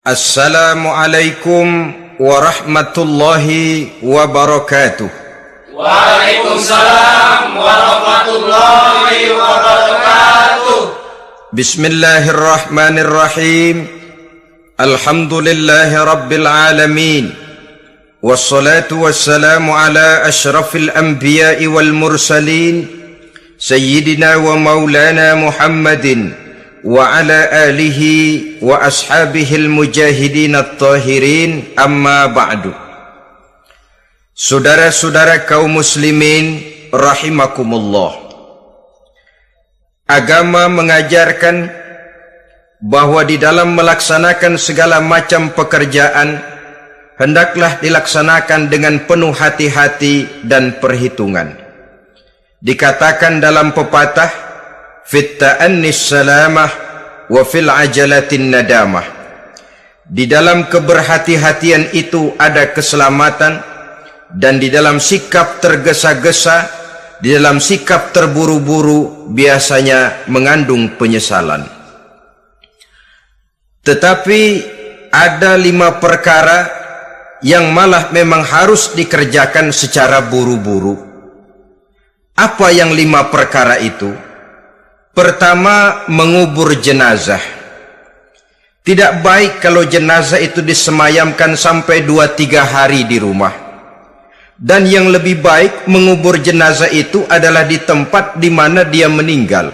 Assalamualaikum warahmatullahi wabarakatuh. Waalaikumsalam warahmatullahi wabarakatuh. Bismillahirrahmanirrahim. Alhamdulillahi rabbil alamin. Wassalatu wassalamu ala ashrafil anbiya'i wal mursalin Sayyidina wa maulana Muhammadin wa ala alihi wa ashabihil mujahidin at-tahirin, amma ba'du. Saudara-saudara kaum muslimin rahimakumullah, agama mengajarkan bahwa di dalam melaksanakan segala macam pekerjaan hendaklah dilaksanakan dengan penuh hati-hati dan perhitungan. Dikatakan dalam pepatah, fit ta'annis salamah wa fil ajalatin nadamah. Di dalam keberhati-hatian itu ada keselamatan, dan di dalam sikap tergesa-gesa, di dalam sikap terburu-buru biasanya mengandung penyesalan. Tetapi ada 5 perkara yang malah memang harus dikerjakan secara buru-buru. Apa yang 5 perkara itu? Pertama, mengubur jenazah. Tidak baik kalau jenazah itu disemayamkan sampai 2-3 hari di rumah. Dan yang lebih baik, mengubur jenazah itu adalah di tempat di mana dia meninggal.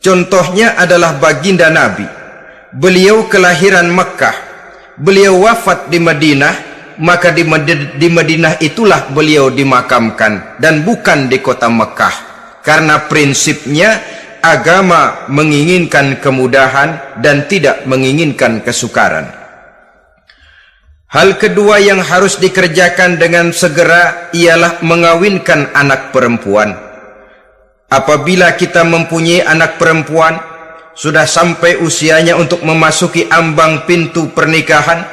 Contohnya adalah baginda Nabi. Beliau kelahiran Mekah, beliau wafat di Madinah, maka di Madinah itulah beliau dimakamkan dan bukan di kota Mekah. Karena prinsipnya agama menginginkan kemudahan dan tidak menginginkan kesukaran. Hal kedua yang harus dikerjakan dengan segera ialah mengawinkan anak perempuan. Apabila kita mempunyai anak perempuan, sudah sampai usianya untuk memasuki ambang pintu pernikahan,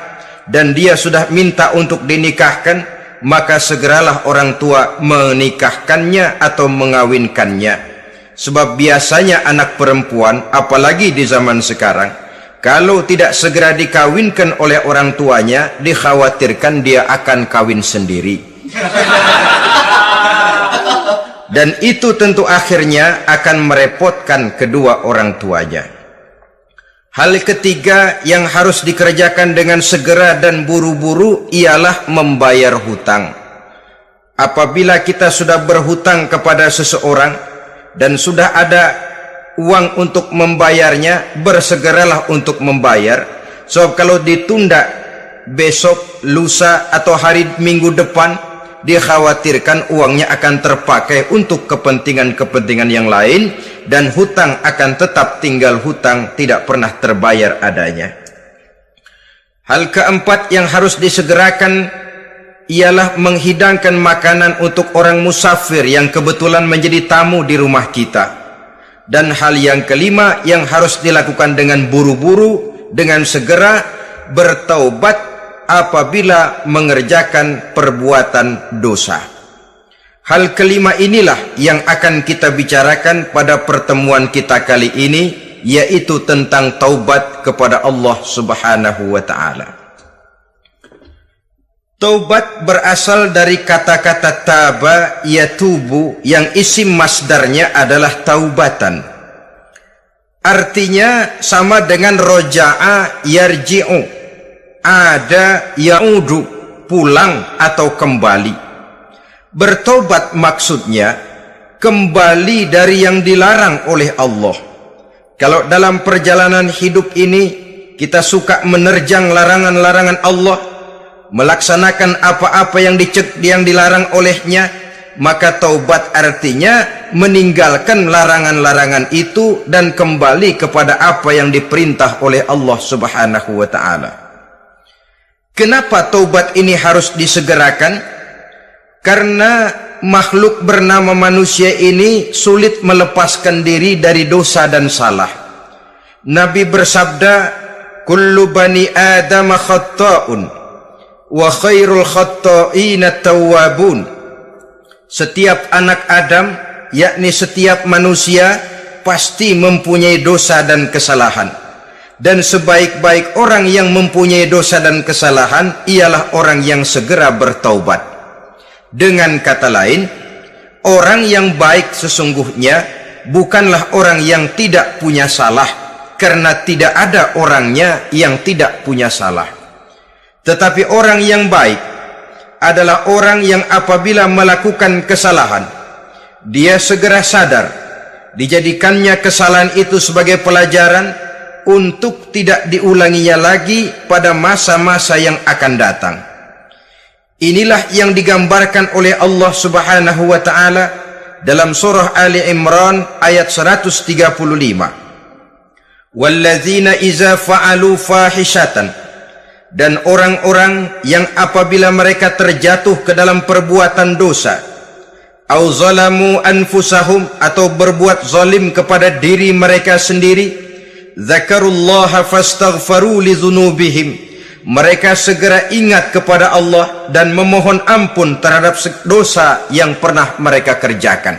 dan dia sudah minta untuk dinikahkan, maka segeralah orang tua menikahkannya atau mengawinkannya. Sebab biasanya anak perempuan, apalagi di zaman sekarang, kalau tidak segera dikawinkan oleh orang tuanya, dikhawatirkan dia akan kawin sendiri. Dan itu tentu akhirnya akan merepotkan kedua orang tuanya. Hal ketiga yang harus dikerjakan dengan segera dan buru-buru ialah membayar hutang. Apabila kita sudah berhutang kepada seseorang dan sudah ada uang untuk membayarnya, bersegeralah untuk membayar. Sebab kalau ditunda besok, lusa, atau hari minggu depan, dikhawatirkan uangnya akan terpakai untuk kepentingan-kepentingan yang lain, dan hutang akan tetap tinggal hutang, tidak pernah terbayar adanya. Hal keempat yang harus disegerakan ialah menghidangkan makanan untuk orang musafir yang kebetulan menjadi tamu di rumah kita. Dan hal yang kelima yang harus dilakukan dengan buru-buru, dengan segera, bertaubat apabila mengerjakan perbuatan dosa. Hal kelima inilah yang akan kita bicarakan pada pertemuan kita kali ini, yaitu tentang taubat kepada Allah Subhanahu wa ta'ala. Taubat berasal dari kata-kata taba yatubu, yang isim masdarnya adalah taubatan. Artinya sama dengan roja'a yarji'u, ada yaudu, pulang atau kembali. Bertobat maksudnya kembali dari yang dilarang oleh Allah. Kalau dalam perjalanan hidup ini kita suka menerjang larangan-larangan Allah, melaksanakan apa-apa yang dilarang olehnya, maka taubat artinya meninggalkan larangan-larangan itu dan kembali kepada apa yang diperintah oleh Allah Subhanahu wa ta'ala. Kenapa taubat ini harus disegerakan? Karena makhluk bernama manusia ini sulit melepaskan diri dari dosa dan salah. Nabi bersabda, kullu bani Adam khatta'un wa khairul khatta'ina tawwabun. Setiap anak Adam, yakni setiap manusia, pasti mempunyai dosa dan kesalahan. Dan sebaik-baik orang yang mempunyai dosa dan kesalahan ialah orang yang segera bertaubat. Dengan kata lain, orang yang baik sesungguhnya bukanlah orang yang tidak punya salah, karena tidak ada orangnya yang tidak punya salah. Tetapi orang yang baik adalah orang yang apabila melakukan kesalahan, dia segera sadar, dijadikannya kesalahan itu sebagai pelajaran untuk tidak diulanginya lagi pada masa-masa yang akan datang. Inilah yang digambarkan oleh Allah Subhanahu wa taala dalam surah Ali Imran ayat 135. Walladzina iza fa'alu fahishatan, dan orang-orang yang apabila mereka terjatuh ke dalam perbuatan dosa, au zalamu anfusahum, atau berbuat zalim kepada diri mereka sendiri, dzakarullaha fastaghfaru lidzunubihim, mereka segera ingat kepada Allah dan memohon ampun terhadap dosa yang pernah mereka kerjakan.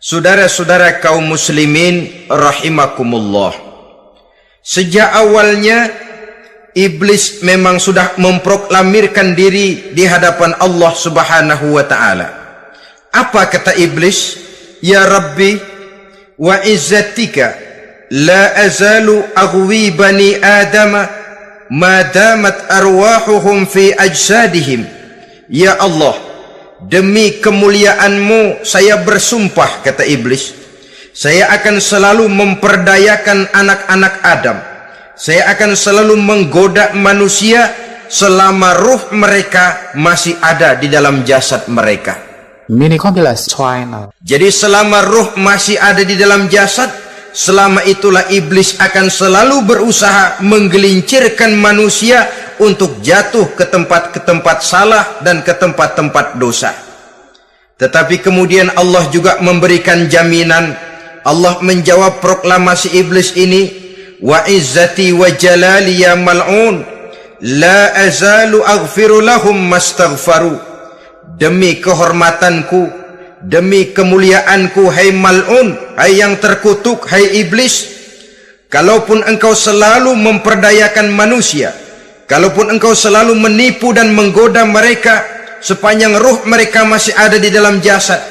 Saudara-saudara kaum muslimin rahimakumullah, sejak awalnya iblis memang sudah memproklamirkan diri di hadapan Allah Subhanahu wa taala. Apa kata iblis? Ya Rabbi wa izzatika la azalu aghwi bani adama ma damat arwahuhum fi ajsadihim. Ya Allah, demi kemuliaanmu saya bersumpah, kata iblis, saya akan selalu memperdayakan anak-anak Adam, saya akan selalu menggoda manusia selama ruh mereka masih ada di dalam jasad mereka. Jadi selama ruh masih ada di dalam jasad, selama itulah iblis akan selalu berusaha menggelincirkan manusia untuk jatuh ke tempat salah dan ke tempat-tempat dosa. Tetapi kemudian Allah juga memberikan jaminan. Allah menjawab proklamasi iblis ini, wa izzati wa jalali ya mal'un la azalu aghfiru lahum mastaghfaru. Demi kehormatanku, demi kemuliaanku, hai mal'un, hai yang terkutuk, hai iblis, kalaupun engkau selalu memperdayakan manusia, kalaupun engkau selalu menipu dan menggoda mereka sepanjang ruh mereka masih ada di dalam jasad,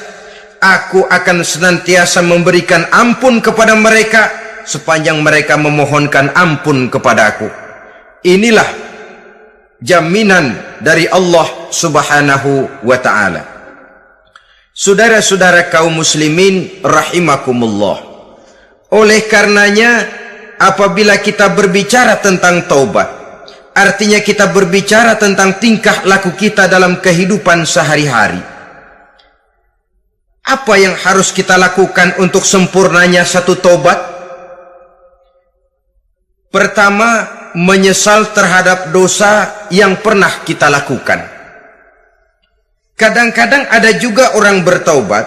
aku akan senantiasa memberikan ampun kepada mereka sepanjang mereka memohonkan ampun kepadaku. Inilah jaminan dari Allah Subhanahu wa ta'ala. Saudara-saudara kaum muslimin rahimakumullah, oleh karenanya apabila kita berbicara tentang taubat, artinya kita berbicara tentang tingkah laku kita dalam kehidupan sehari-hari. Apa yang harus kita lakukan untuk sempurnanya satu taubat? Pertama, menyesal terhadap dosa yang pernah kita lakukan. Kadang-kadang ada juga orang bertaubat,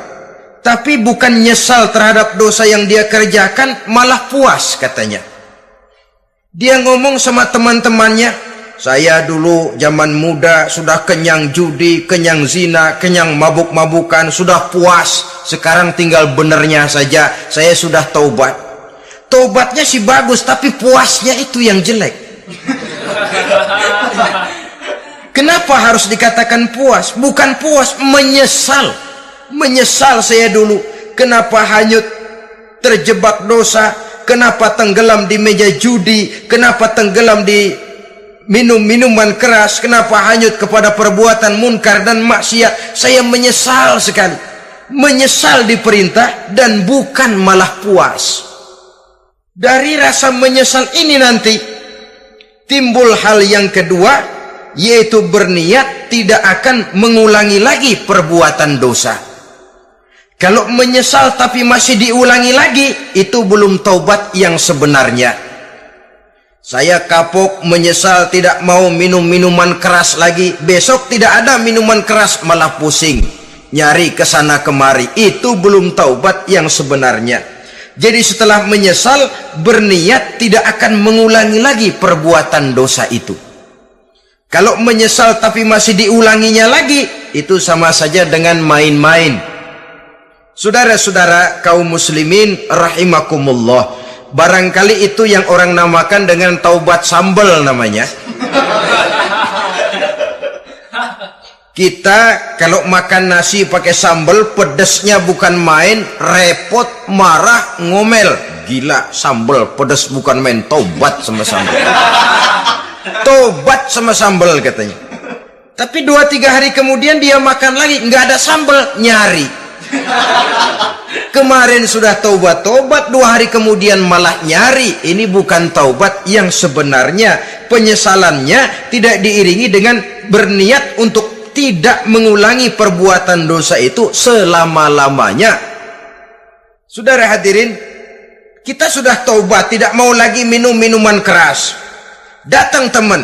tapi bukan nyesal terhadap dosa yang dia kerjakan, malah puas katanya. Dia ngomong sama teman-temannya, saya dulu zaman muda sudah kenyang judi, kenyang zina, kenyang mabuk-mabukan, sudah puas. Sekarang tinggal benernya saja, saya sudah taubat. Taubatnya sih bagus, tapi puasnya itu yang jelek. Kenapa harus dikatakan puas? Bukan puas, menyesal. Menyesal saya dulu. Kenapa hanyut terjebak dosa? Kenapa tenggelam di meja judi? Kenapa tenggelam di minum-minuman keras? Kenapa hanyut kepada perbuatan munkar dan maksiat? Saya menyesal sekali. Menyesal diperintah dan bukan malah puas. Dari rasa menyesal ini nanti timbul hal yang kedua, yaitu berniat tidak akan mengulangi lagi perbuatan dosa. Kalau menyesal tapi masih diulangi lagi, itu belum taubat yang sebenarnya. Saya kapok, menyesal, tidak mau minum minuman keras lagi. Besok tidak ada minuman keras, malah pusing, nyari kesana kemari. Itu belum taubat yang sebenarnya. Jadi setelah menyesal, berniat tidak akan mengulangi lagi perbuatan dosa itu. Kalau menyesal tapi masih diulanginya lagi, itu sama saja dengan main-main. Saudara-saudara kaum muslimin rahimakumullah, Barangkali itu yang orang namakan dengan taubat sambal namanya. Kita kalau makan nasi pakai sambal, pedesnya bukan main, repot, marah, ngomel. Gila, sambal pedes bukan main, taubat sama sambal. Taubat sama sambal katanya. Tapi 2-3 hari kemudian dia makan lagi, nggak ada sambal, nyari. Kemarin sudah taubat, 2 hari kemudian malah nyari. Ini bukan taubat yang sebenarnya. Penyesalannya tidak diiringi dengan berniat untuk tidak mengulangi perbuatan dosa itu selama-lamanya. Saudara hadirin, kita sudah taubat, tidak mau lagi minum minuman keras. Datang teman,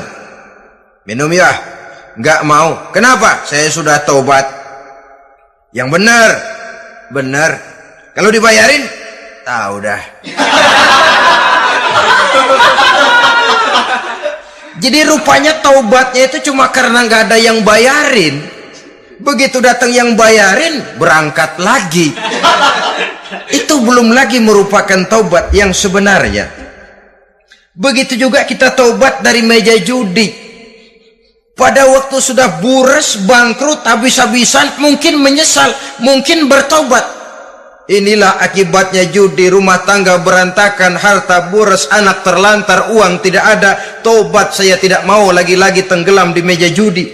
minum ya, nggak mau. Kenapa? Saya sudah taubat. Yang benar. Kalau dibayarin, tahu dah. Jadi rupanya taubatnya itu cuma karena nggak ada yang bayarin. Begitu datang yang bayarin, berangkat lagi. Itu belum lagi merupakan taubat yang sebenarnya. Begitu juga kita taubat dari meja judi. Pada waktu sudah bures, bangkrut, habis-habisan, mungkin menyesal, mungkin bertaubat. Inilah akibatnya judi, rumah tangga berantakan, harta boros, anak terlantar, uang tidak ada. Tobat, saya tidak mau lagi-lagi tenggelam di meja judi.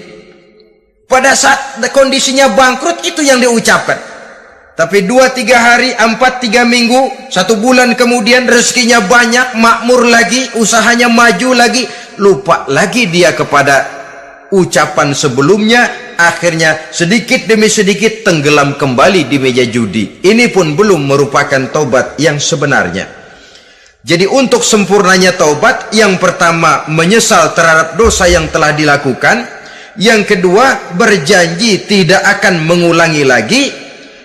Pada saat kondisinya bangkrut, itu yang diucapkan. Tapi 2-3 hari, 4-3 minggu, 1 bulan kemudian rezekinya banyak, makmur lagi, usahanya maju lagi, lupa lagi dia kepada ucapan sebelumnya. Akhirnya sedikit demi sedikit tenggelam kembali di meja judi. Ini pun belum merupakan taubat yang sebenarnya. Jadi untuk sempurnanya taubat, yang pertama menyesal terhadap dosa yang telah dilakukan, yang kedua berjanji tidak akan mengulangi lagi,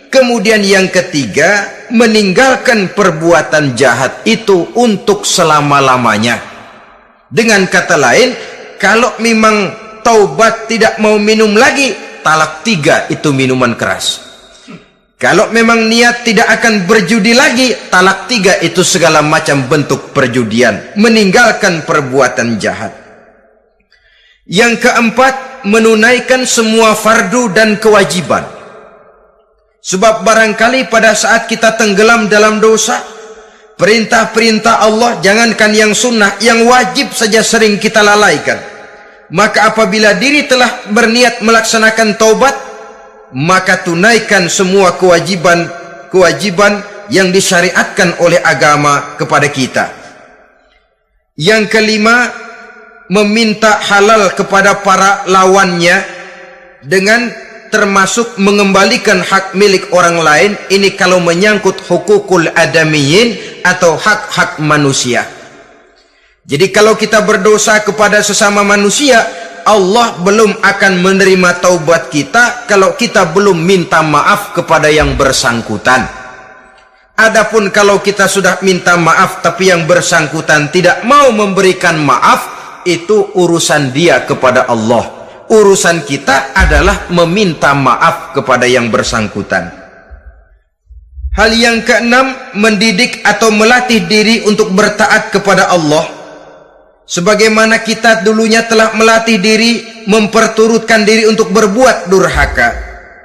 kemudian yang ketiga meninggalkan perbuatan jahat itu untuk selama-lamanya. Dengan kata lain, kalau memang taubat tidak mau minum lagi, talak 3 itu minuman keras. Kalau memang niat tidak akan berjudi lagi, talak 3 itu segala macam bentuk perjudian, meninggalkan perbuatan jahat. Yang keempat, menunaikan semua fardu dan kewajiban. Sebab barangkali pada saat kita tenggelam dalam dosa, perintah-perintah Allah, jangankan yang sunnah, yang wajib saja sering kita lalaikan. Maka apabila diri telah berniat melaksanakan taubat, maka tunaikan semua kewajiban yang disyariatkan oleh agama kepada kita. Yang kelima, meminta halal kepada para lawannya dengan termasuk mengembalikan hak milik orang lain. Ini kalau menyangkut hukukul adamiyin atau hak-hak manusia. Jadi kalau kita berdosa kepada sesama manusia, Allah belum akan menerima taubat kita kalau kita belum minta maaf kepada yang bersangkutan. Adapun kalau kita sudah minta maaf tapi yang bersangkutan tidak mau memberikan maaf, itu urusan dia kepada Allah. Urusan kita adalah meminta maaf kepada yang bersangkutan. Hal yang keenam, mendidik atau melatih diri untuk bertaat kepada Allah. Sebagaimana kita dulunya telah melatih diri, memperturutkan diri untuk berbuat durhaka,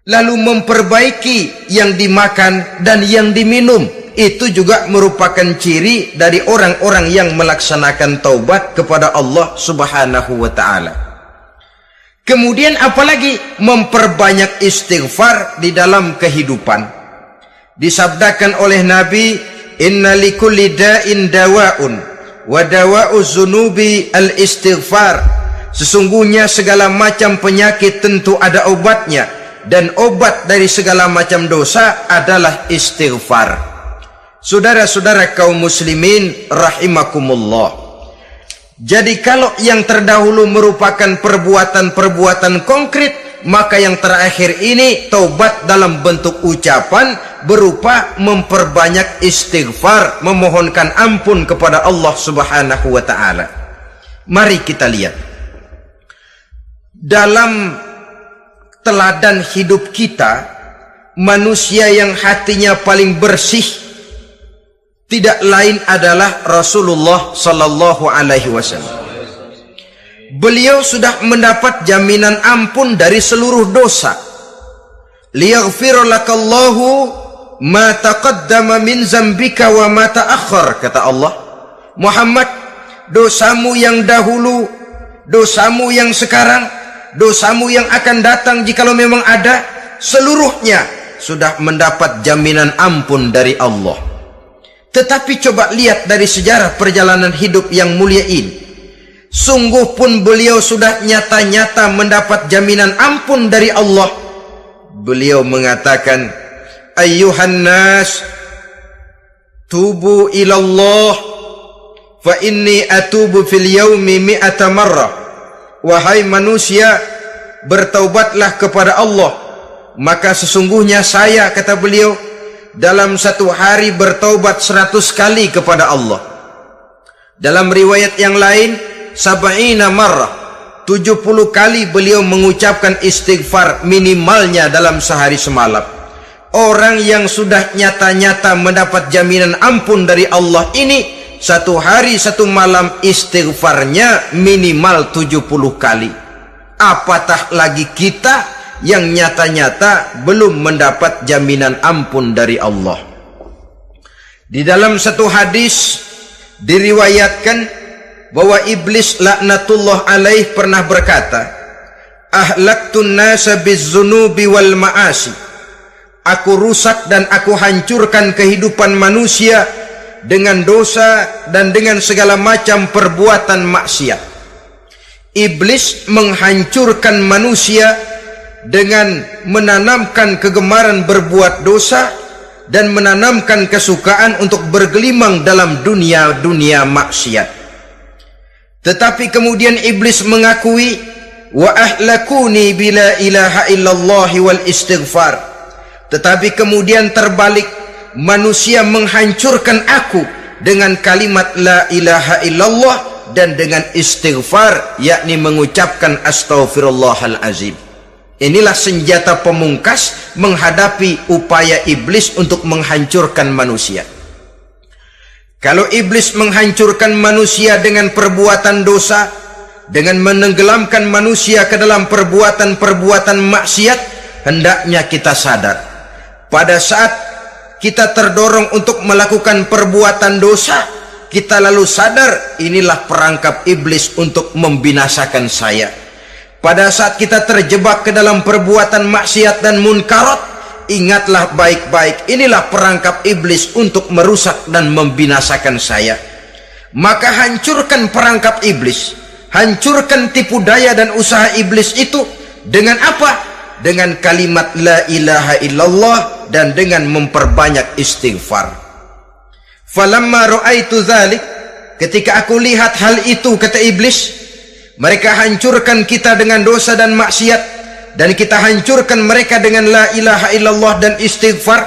lalu memperbaiki yang dimakan dan yang diminum. Itu juga merupakan ciri dari orang-orang yang melaksanakan taubat kepada Allah Subhanahu wa ta'ala. Kemudian apalagi memperbanyak istighfar di dalam kehidupan. Disabdakan oleh Nabi, inna likulli da'in dawa'un wa dawa'u zunubi al-istighfar. Sesungguhnya segala macam penyakit tentu ada obatnya, dan obat dari segala macam dosa adalah istighfar. Saudara-saudara kaum muslimin rahimakumullah. Jadi kalau yang terdahulu merupakan perbuatan-perbuatan konkret, maka yang terakhir ini taubat dalam bentuk ucapan berupa memperbanyak istighfar, memohonkan ampun kepada Allah Subhanahu wa ta'ala. Mari kita lihat dalam teladan hidup kita, manusia yang hatinya paling bersih tidak lain adalah Rasulullah sallallahu alaihi wasallam. Beliau sudah mendapat jaminan ampun dari seluruh dosa. Liyaghfir lakallahu ma taqaddama min zambika wa ma ta'akhkhar, kata Allah. Muhammad, dosamu yang dahulu, dosamu yang sekarang, dosamu yang akan datang jikalau memang ada, seluruhnya sudah mendapat jaminan ampun dari Allah. Tetapi coba lihat dari sejarah perjalanan hidup yang mulia ini. Sungguh pun beliau sudah nyata-nyata mendapat jaminan ampun dari Allah. Beliau mengatakan, ayyuhan nas, tubu ilallah, fa inni atubu fil yaumi mi'ata marrah. Wahai manusia, bertaubatlah kepada Allah, maka sesungguhnya saya, kata beliau, dalam satu hari bertaubat 100 kali kepada Allah. Dalam riwayat yang lain, sab'ina marrah, 70 kali beliau mengucapkan istighfar minimalnya dalam sehari semalam. Orang yang sudah nyata-nyata mendapat jaminan ampun dari Allah ini, satu hari satu malam istighfarnya minimal 70 kali. Apatah lagi kita yang nyata-nyata belum mendapat jaminan ampun dari Allah. Di dalam satu hadis diriwayatkan bahwa iblis laknatullah alaih pernah berkata, ahlaktun nasa bizzunubi wal ma'asi, aku rusak dan aku hancurkan kehidupan manusia dengan dosa dan dengan segala macam perbuatan maksiat. Iblis menghancurkan manusia dengan menanamkan kegemaran berbuat dosa dan menanamkan kesukaan untuk bergelimang dalam dunia maksiat. Tetapi kemudian iblis mengakui, wa ahlakuni bila ilaha illallah wal istighfar. Tetapi kemudian terbalik, manusia menghancurkan aku dengan kalimat la ilaha illallah dan dengan istighfar, yakni mengucapkan astaghfirullahalazim. Inilah senjata pemungkas menghadapi upaya iblis untuk menghancurkan manusia. Kalau iblis menghancurkan manusia dengan perbuatan dosa, dengan menenggelamkan manusia ke dalam perbuatan-perbuatan maksiat, hendaknya kita sadar, pada saat kita terdorong untuk melakukan perbuatan dosa, kita lalu sadar inilah perangkap iblis untuk membinasakan saya. Pada saat kita terjebak ke dalam perbuatan maksiat dan munkarat, ingatlah baik-baik, inilah perangkap iblis untuk merusak dan membinasakan saya. Maka hancurkan perangkap iblis, hancurkan tipu daya dan usaha iblis itu dengan apa? Dengan kalimat la ilaha illallah dan dengan memperbanyak istighfar. Falamma ra'aitu dzalik, ketika aku lihat hal itu, kata iblis, mereka hancurkan kita dengan dosa dan maksiat, dan kita hancurkan mereka dengan la ilaha illallah dan istighfar.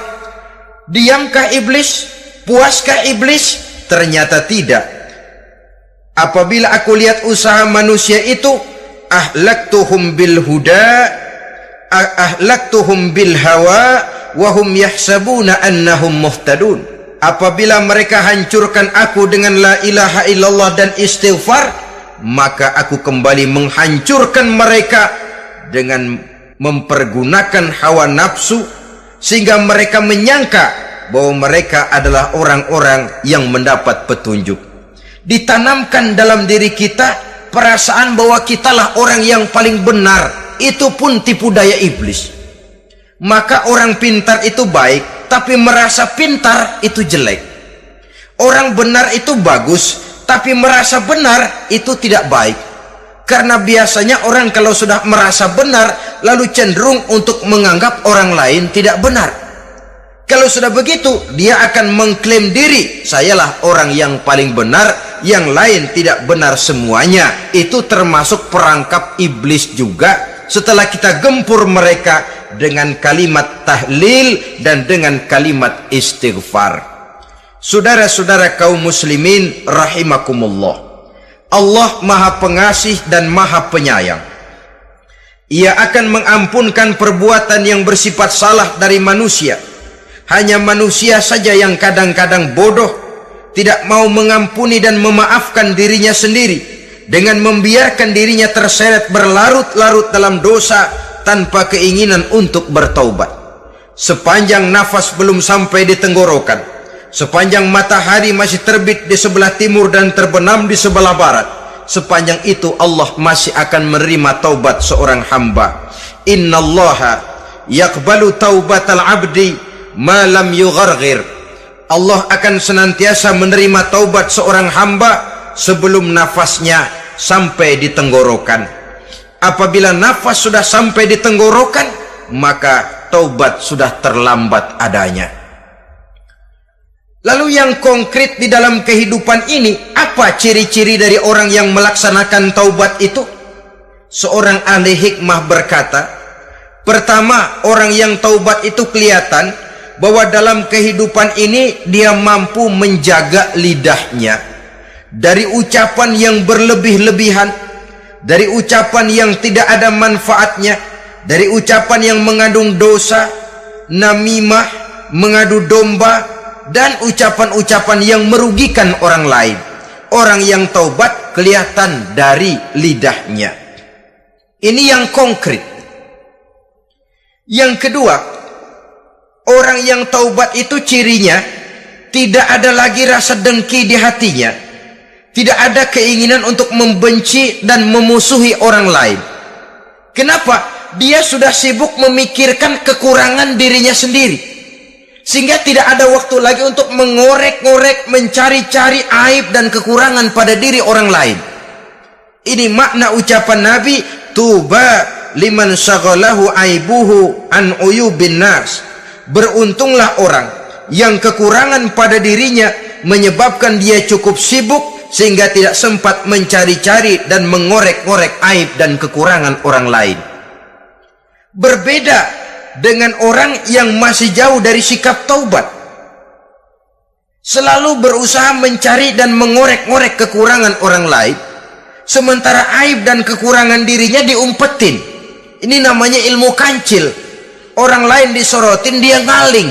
Diamkah iblis? Puaskah iblis? Ternyata tidak. Apabila aku lihat usaha manusia itu, ahlaktuhum bil huda, ahlaktuhum bil hawa, wahum yahsabuna annahum muhtadun. Apabila mereka hancurkan aku dengan la ilaha illallah dan istighfar, maka aku kembali menghancurkan mereka dengan mempergunakan hawa nafsu, sehingga mereka menyangka bahwa mereka adalah orang-orang yang mendapat petunjuk. Ditanamkan dalam diri kita perasaan bahwa kitalah orang yang paling benar, itu pun tipu daya iblis. Maka orang pintar itu baik, tapi merasa pintar itu jelek. Orang benar itu bagus, tapi merasa benar itu tidak baik. Karena biasanya orang kalau sudah merasa benar, lalu cenderung untuk menganggap orang lain tidak benar. Kalau sudah begitu, dia akan mengklaim diri, sayalah orang yang paling benar, yang lain tidak benar semuanya. Itu termasuk perangkap iblis juga, setelah kita gempur mereka dengan kalimat tahlil dan dengan kalimat istighfar. Saudara-saudara kaum muslimin rahimakumullah, Allah Maha Pengasih dan Maha Penyayang. Ia akan mengampunkan perbuatan yang bersifat salah dari manusia. Hanya manusia saja yang kadang-kadang bodoh, tidak mau mengampuni dan memaafkan dirinya sendiri dengan membiarkan dirinya terseret berlarut-larut dalam dosa tanpa keinginan untuk bertaubat. Sepanjang nafas belum sampai di tenggorokan, sepanjang matahari masih terbit di sebelah timur dan terbenam di sebelah barat, sepanjang itu Allah masih akan menerima taubat seorang hamba. Innallaha yaqbalu taubatal abdi ma lam yugharghir. Allah akan senantiasa menerima taubat seorang hamba sebelum nafasnya sampai di tenggorokan. Apabila nafas sudah sampai di tenggorokan, maka taubat sudah terlambat adanya. Lalu yang konkret di dalam kehidupan ini, apa ciri-ciri dari orang yang melaksanakan taubat itu? Seorang ahli hikmah berkata, pertama, orang yang taubat itu kelihatan bahwa dalam kehidupan ini dia mampu menjaga lidahnya dari ucapan yang berlebih-lebihan, dari ucapan yang tidak ada manfaatnya, dari ucapan yang mengandung dosa, namimah, mengadu domba, dan ucapan-ucapan yang merugikan orang lain. Orang yang taubat kelihatan dari lidahnya. Ini yang konkret. Yang kedua, orang yang taubat itu cirinya tidak ada lagi rasa dengki di hatinya, tidak ada keinginan untuk membenci dan memusuhi orang lain. Kenapa? Dia sudah sibuk memikirkan kekurangan dirinya sendiri, sehingga tidak ada waktu lagi untuk mengorek-ngorek, mencari-cari aib dan kekurangan pada diri orang lain. Ini makna ucapan Nabi, tuba liman syaghalahu aibuhu an uyubin nas. Beruntunglah orang yang kekurangan pada dirinya menyebabkan dia cukup sibuk sehingga tidak sempat mencari-cari dan mengorek-ngorek aib dan kekurangan orang lain. Berbeda dengan orang yang masih jauh dari sikap taubat, selalu berusaha mencari dan mengorek-ngorek kekurangan orang lain, sementara aib dan kekurangan dirinya diumpetin. Ini namanya ilmu kancil. Orang lain disorotin, dia ngaling,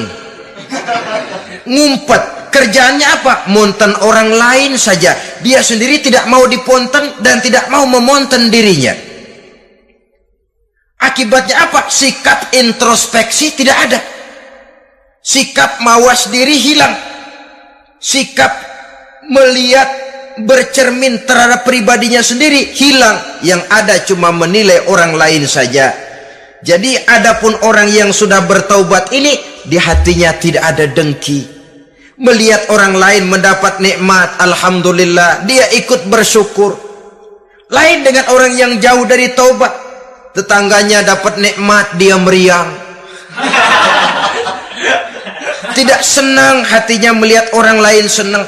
ngumpet. Kerjaannya apa? Monten orang lain saja. Dia sendiri tidak mau diponten dan tidak mau memonten dirinya. Akibatnya apa? Sikap introspeksi tidak ada. Sikap mawas diri hilang. Sikap melihat, bercermin terhadap pribadinya sendiri hilang. Yang ada cuma menilai orang lain saja. Jadi adapun orang yang sudah bertaubat ini, di hatinya tidak ada dengki. Melihat orang lain mendapat nikmat, alhamdulillah, dia ikut bersyukur. Lain dengan orang yang jauh dari taubat. Tetangganya dapat nikmat, dia meriang. Tidak senang hatinya melihat orang lain senang.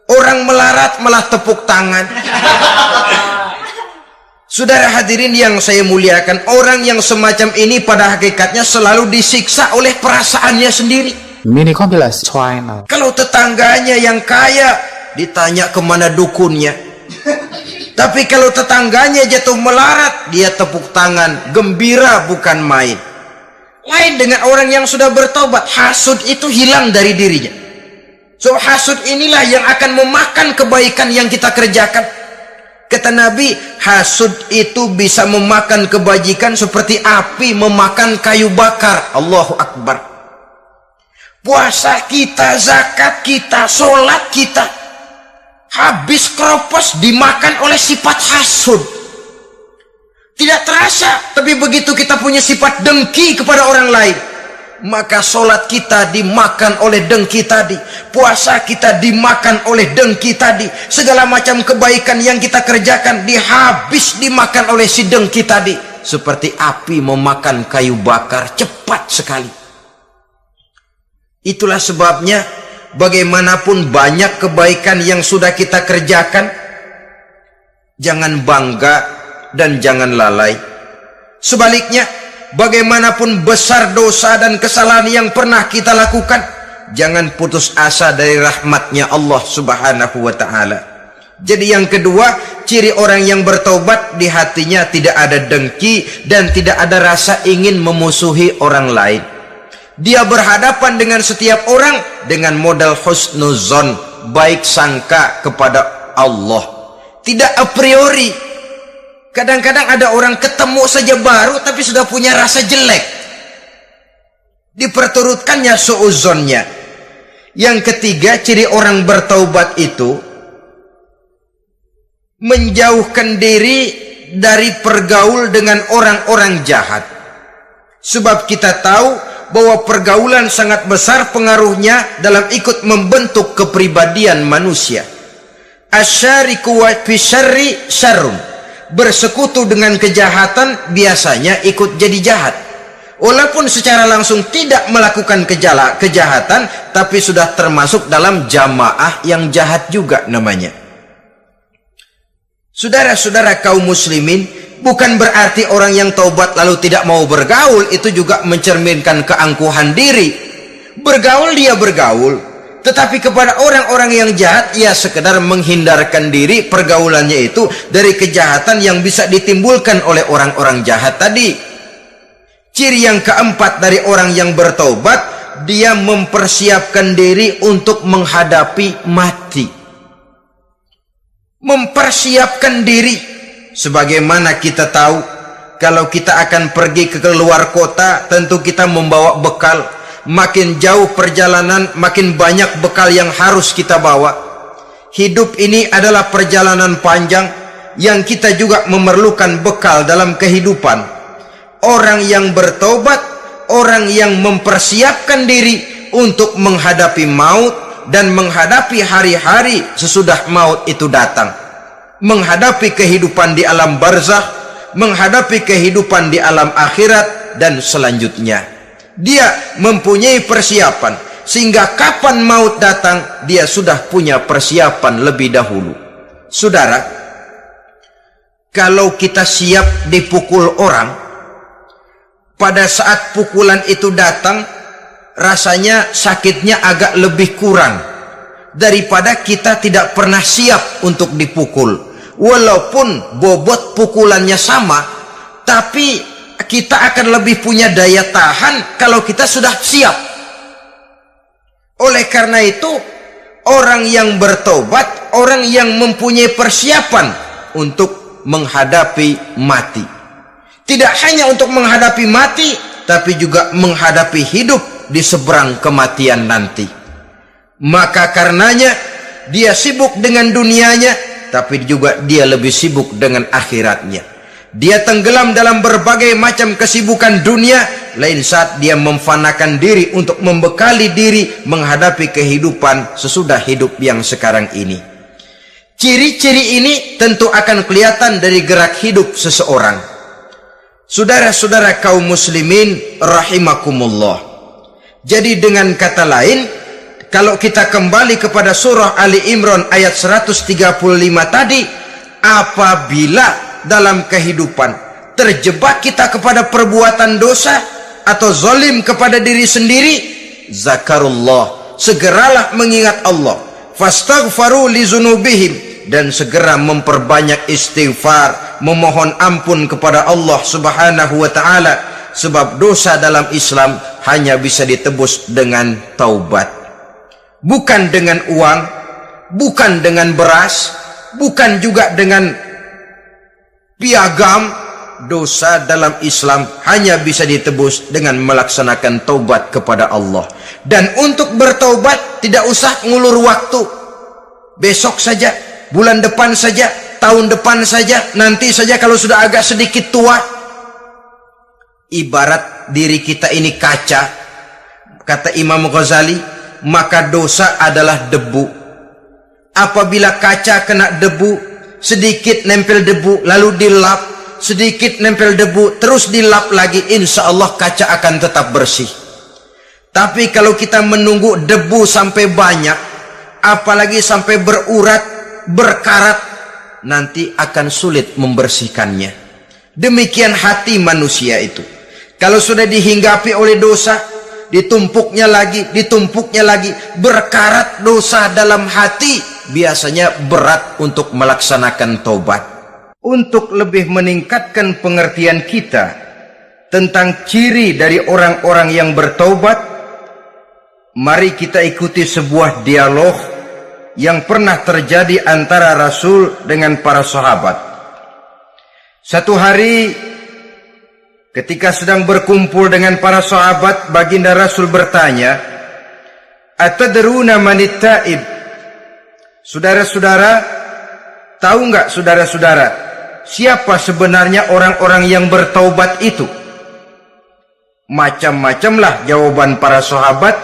Orang melarat malah tepuk tangan. Saudara hadirin yang saya muliakan, orang yang semacam ini pada hakikatnya selalu disiksa oleh perasaannya sendiri. Mini kompilasi China. Kalau tetangganya yang kaya, ditanya kemana dukunnya. Tapi kalau tetangganya jatuh melarat, dia tepuk tangan, gembira bukan main. Lain dengan orang yang sudah bertobat, hasud itu hilang dari dirinya. So hasud inilah yang akan memakan kebaikan yang kita kerjakan. Kata Nabi, hasud itu bisa memakan kebajikan seperti api memakan kayu bakar. Allahu Akbar. Puasa kita, zakat kita, sholat kita, habis kropos dimakan oleh sifat hasud. Tidak terasa, tapi begitu kita punya sifat dengki kepada orang lain, maka sholat kita dimakan oleh dengki tadi, puasa kita dimakan oleh dengki tadi, segala macam kebaikan yang kita kerjakan dimakan oleh si dengki tadi, seperti api memakan kayu bakar, cepat sekali. Itulah sebabnya bagaimanapun banyak kebaikan yang sudah kita kerjakan, jangan bangga dan jangan lalai. Sebaliknya, bagaimanapun besar dosa dan kesalahan yang pernah kita lakukan, jangan putus asa dari rahmatnya Allah Subhanahu wa ta'ala. Jadi yang kedua, ciri orang yang bertaubat, di hatinya tidak ada dengki dan tidak ada rasa ingin memusuhi orang lain. Dia berhadapan dengan setiap orang dengan modal husnuzon, baik sangka kepada Allah. Tidak a priori. Kadang-kadang ada orang ketemu saja baru tapi sudah punya rasa jelek. Diperturutkannya suudzonnya. Yang ketiga, ciri orang bertaubat itu menjauhkan diri dari pergaul dengan orang-orang jahat. Sebab kita tahu bahwa pergaulan sangat besar pengaruhnya dalam ikut membentuk kepribadian manusia. Asyariku wa fi syarri syarrun. Bersekutu dengan kejahatan biasanya ikut jadi jahat. Walaupun secara langsung tidak melakukan kejahatan, tapi sudah termasuk dalam jamaah yang jahat juga namanya. Saudara-saudara kaum muslimin, bukan berarti orang yang taubat lalu tidak mau bergaul itu juga mencerminkan keangkuhan diri. Bergaul dia bergaul, tetapi kepada orang-orang yang jahat ia sekedar menghindarkan diri pergaulannya itu dari kejahatan yang bisa ditimbulkan oleh orang-orang jahat tadi. Ciri yang keempat dari orang yang bertaubat, dia mempersiapkan diri untuk menghadapi mati. Mempersiapkan diri. Sebagaimana kita tahu, kalau kita akan pergi ke luar kota, tentu kita membawa bekal. Makin jauh perjalanan, makin banyak bekal yang harus kita bawa. Hidup ini adalah perjalanan panjang yang kita juga memerlukan bekal dalam kehidupan. Orang yang bertobat, orang yang mempersiapkan diri untuk menghadapi maut dan menghadapi hari-hari sesudah maut itu datang. Menghadapi kehidupan di alam barzakh, menghadapi kehidupan di alam akhirat dan selanjutnya. Dia mempunyai persiapan sehingga kapan maut datang dia sudah punya persiapan lebih dahulu. Saudara, kalau kita siap dipukul orang, pada saat pukulan itu datang, rasanya sakitnya agak lebih kurang daripada kita tidak pernah siap untuk dipukul. Walaupun bobot pukulannya sama, tapi kita akan lebih punya daya tahan kalau kita sudah siap. Oleh karena itu, orang yang bertobat, orang yang mempunyai persiapan untuk menghadapi mati. Tidak hanya untuk menghadapi mati, tapi juga menghadapi hidup di seberang kematian nanti. Maka karenanya dia sibuk dengan dunianya, tapi juga dia lebih sibuk dengan akhiratnya. Dia tenggelam dalam berbagai macam kesibukan dunia, lain saat dia memfanakan diri untuk membekali diri menghadapi kehidupan sesudah hidup yang sekarang ini. Ciri-ciri ini tentu akan kelihatan dari gerak hidup seseorang. Saudara-saudara kaum muslimin rahimakumullah. Jadi dengan kata lain, kalau kita kembali kepada surah Ali Imran ayat 135 tadi, apabila dalam kehidupan terjebak kita kepada perbuatan dosa atau zalim kepada diri sendiri, zakarullah, segeralah mengingat Allah, fastaghfaru li dzunubihim, dan segera memperbanyak istighfar, memohon ampun kepada Allah Subhanahu wa taala, sebab dosa dalam Islam hanya bisa ditebus dengan taubat. Bukan dengan uang, bukan dengan beras, bukan juga dengan piagam. Dosa dalam Islam hanya bisa ditebus dengan melaksanakan taubat kepada Allah. Dan untuk bertaubat tidak usah ngulur waktu. Besok saja, bulan depan saja, tahun depan saja, nanti saja kalau sudah agak sedikit tua. Ibarat diri kita ini kaca, kata Imam Ghazali, maka dosa adalah debu. Apabila kaca kena debu, sedikit nempel debu, lalu dilap, sedikit nempel debu, terus dilap lagi, insya Allah kaca akan tetap bersih. Tapi kalau kita menunggu debu sampai banyak, apalagi sampai berurat, berkarat, nanti akan sulit membersihkannya. Demikian hati manusia itu. Kalau sudah dihinggapi oleh dosa, ditumpuknya lagi, berkarat dosa dalam hati, biasanya berat untuk melaksanakan taubat. Untuk lebih meningkatkan pengertian kita tentang ciri dari orang-orang yang bertaubat, mari kita ikuti sebuah dialog yang pernah terjadi antara Rasul dengan para sahabat. Satu hari ketika sedang berkumpul dengan para sahabat, baginda Rasul bertanya, "Atadruna manit taib?" Saudara-saudara, tahu enggak saudara-saudara, siapa sebenarnya orang-orang yang bertaubat itu? Macam-macamlah jawaban para sahabat,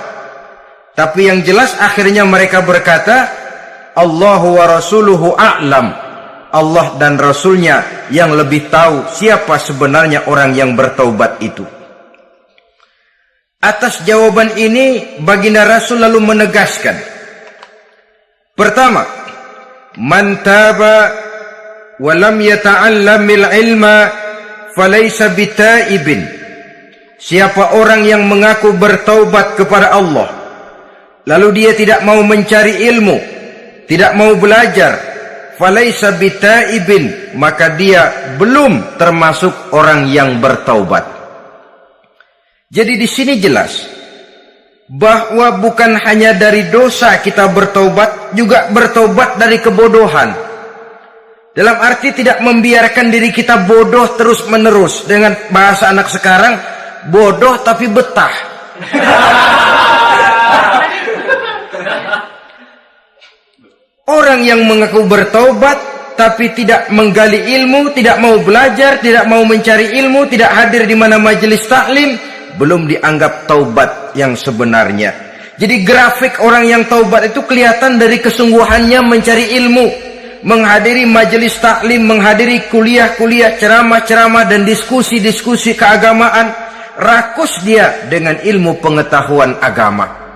tapi yang jelas akhirnya mereka berkata, Allahu wa rasuluhu a'lam. Allah dan Rasulnya yang lebih tahu siapa sebenarnya orang yang bertaubat itu. Atas jawaban ini, baginda Rasul lalu menegaskan, pertama, man taba wa lam yata'allamil ilma falaysa bitaibin. Siapa orang yang mengaku bertaubat kepada Allah, lalu dia tidak mau mencari ilmu, tidak mau belajar, falaysa bitaibin, maka dia belum termasuk orang yang bertaubat. Jadi di sini jelas bahwa bukan hanya dari dosa kita bertaubat, juga bertaubat dari kebodohan. Dalam arti tidak membiarkan diri kita bodoh terus menerus. Dengan bahasa anak sekarang, bodoh tapi betah. Orang yang mengaku bertaubat tapi tidak menggali ilmu, tidak mau belajar, tidak mau mencari ilmu, tidak hadir di mana majelis taklim, belum dianggap taubat yang sebenarnya. Jadi grafik orang yang taubat itu kelihatan dari kesungguhannya mencari ilmu, menghadiri majelis taklim, menghadiri kuliah-kuliah, ceramah-ceramah dan diskusi-diskusi keagamaan. Rakus dia dengan ilmu pengetahuan agama.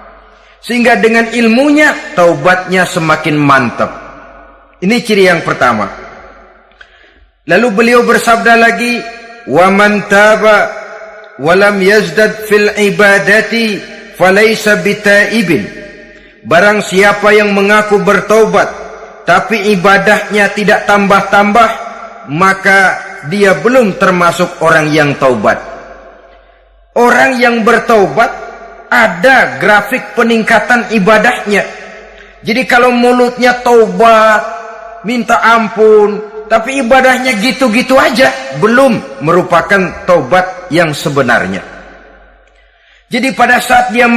Sehingga dengan ilmunya taubatnya semakin mantap. Ini ciri yang pertama. Lalu beliau bersabda lagi, "Wa man taba wa lam yazdad fil ibadati falaysa bitaibin." Barang siapa yang mengaku bertaubat tapi ibadahnya tidak tambah-tambah, maka dia belum termasuk orang yang taubat. Orang yang bertaubat ada grafik peningkatan ibadahnya. Jadi kalau mulutnya taubat, minta ampun, tapi ibadahnya gitu-gitu aja, belum merupakan taubat yang sebenarnya. Jadi pada saat dia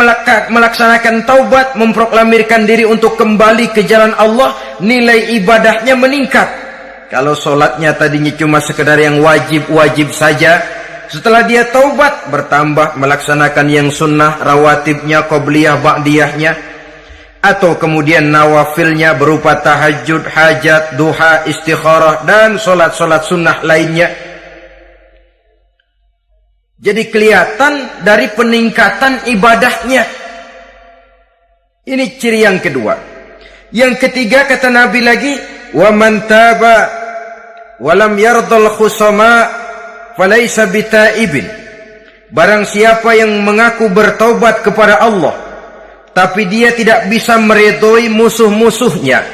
melaksanakan taubat, memproklamirkan diri untuk kembali ke jalan Allah, nilai ibadahnya meningkat. Kalau sholatnya tadinya cuma sekedar yang wajib-wajib saja, setelah dia taubat, bertambah melaksanakan yang sunnah, rawatibnya, qobliyah, ba'diyahnya, atau kemudian nawafilnya berupa tahajud, hajat, duha, istikharah, dan solat-solat sunnah lainnya. Jadi kelihatan dari peningkatan ibadahnya. Ini ciri yang kedua. Yang ketiga kata Nabi lagi, wa man taba wa lam yardal khusama falaysa bitaibin. Barang siapa yang mengaku bertaubat kepada Allah tapi dia tidak bisa meredoi musuh-musuhnya,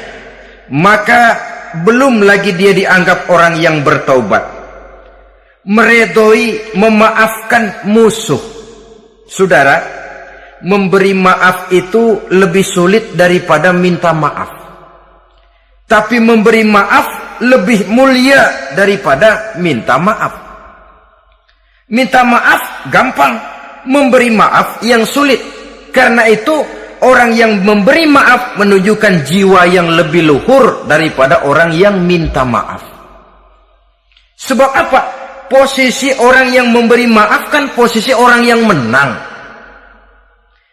maka belum lagi dia dianggap orang yang bertaubat. Meredoi, memaafkan musuh. Saudara, memberi maaf itu lebih sulit daripada minta maaf. Tapi memberi maaf lebih mulia daripada minta maaf. Minta maaf gampang, memberi maaf yang sulit. Karena itu orang yang memberi maaf menunjukkan jiwa yang lebih luhur daripada orang yang minta maaf. Sebab apa? Posisi orang yang memberi maaf kan posisi orang yang menang.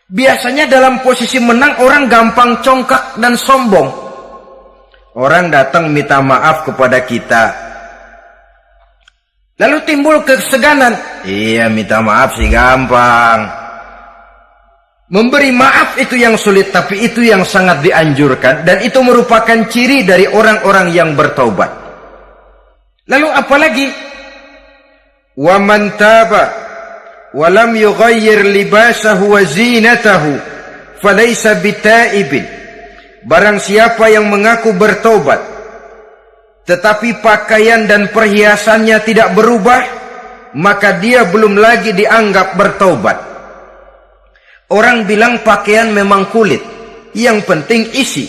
Biasanya dalam posisi menang orang gampang congkak dan sombong. Orang datang minta maaf kepada kita, lalu timbul keseganan. Iya, minta maaf sih gampang. Memberi maaf itu yang sulit, tapi itu yang sangat dianjurkan. Dan itu merupakan ciri dari orang-orang yang bertaubat. Lalu apalagi? Wa man taba wa lam yughayyir libasahu wa zinatahu falaysa bitaibin. Barang siapa yang mengaku bertaubat tetapi pakaian dan perhiasannya tidak berubah, maka dia belum lagi dianggap bertaubat. Orang bilang pakaian memang kulit, yang penting isi.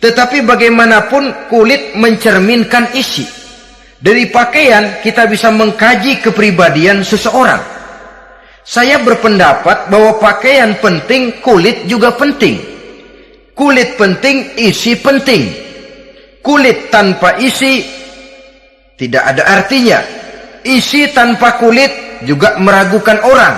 Tetapi bagaimanapun kulit mencerminkan isi. Dari pakaian kita bisa mengkaji kepribadian seseorang. Saya berpendapat bahwa pakaian penting, kulit juga penting. Kulit penting, isi penting. Kulit tanpa isi tidak ada artinya. Isi tanpa kulit juga meragukan orang.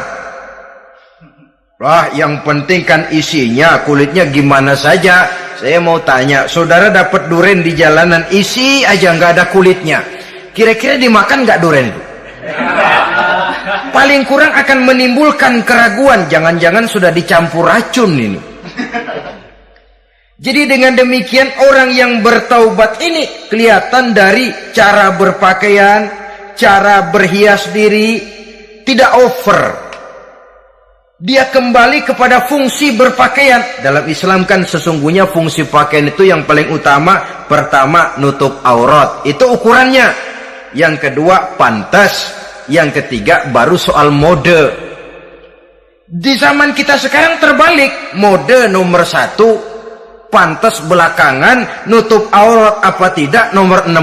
Wah, yang penting kan isinya, kulitnya gimana saja. Saya mau tanya, saudara dapat duren di jalanan, isi aja nggak ada kulitnya. Kira-kira dimakan nggak duren itu? Paling kurang akan menimbulkan keraguan, jangan-jangan sudah dicampur racun ini. Jadi dengan demikian orang yang bertaubat ini kelihatan dari cara berpakaian, cara berhias diri, tidak over. Dia kembali kepada fungsi berpakaian. Dalam Islam kan sesungguhnya fungsi pakaian itu yang paling utama. Pertama, nutup aurat. Itu ukurannya. Yang kedua, pantas. Yang ketiga, baru soal mode. Di zaman kita sekarang terbalik. Mode nomor 1, pantas belakangan, nutup aurat apa tidak nomor 16.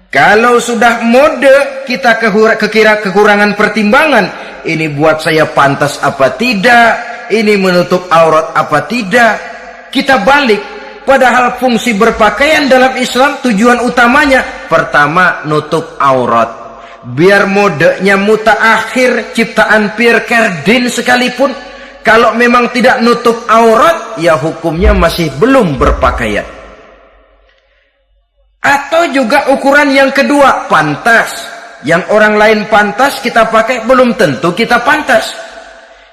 Kalau sudah mode, kita kekurangan pertimbangan. Ini buat saya pantas apa tidak, ini menutup aurat apa tidak. Kita balik, padahal fungsi berpakaian dalam Islam tujuan utamanya pertama nutup aurat. Biar modenya mutaakhir, ciptaan Pierre Cardin sekalipun, kalau memang tidak nutup aurat, ya hukumnya masih belum berpakaian. Atau juga ukuran yang kedua, pantas. Yang orang lain pantas kita pakai, belum tentu kita pantas.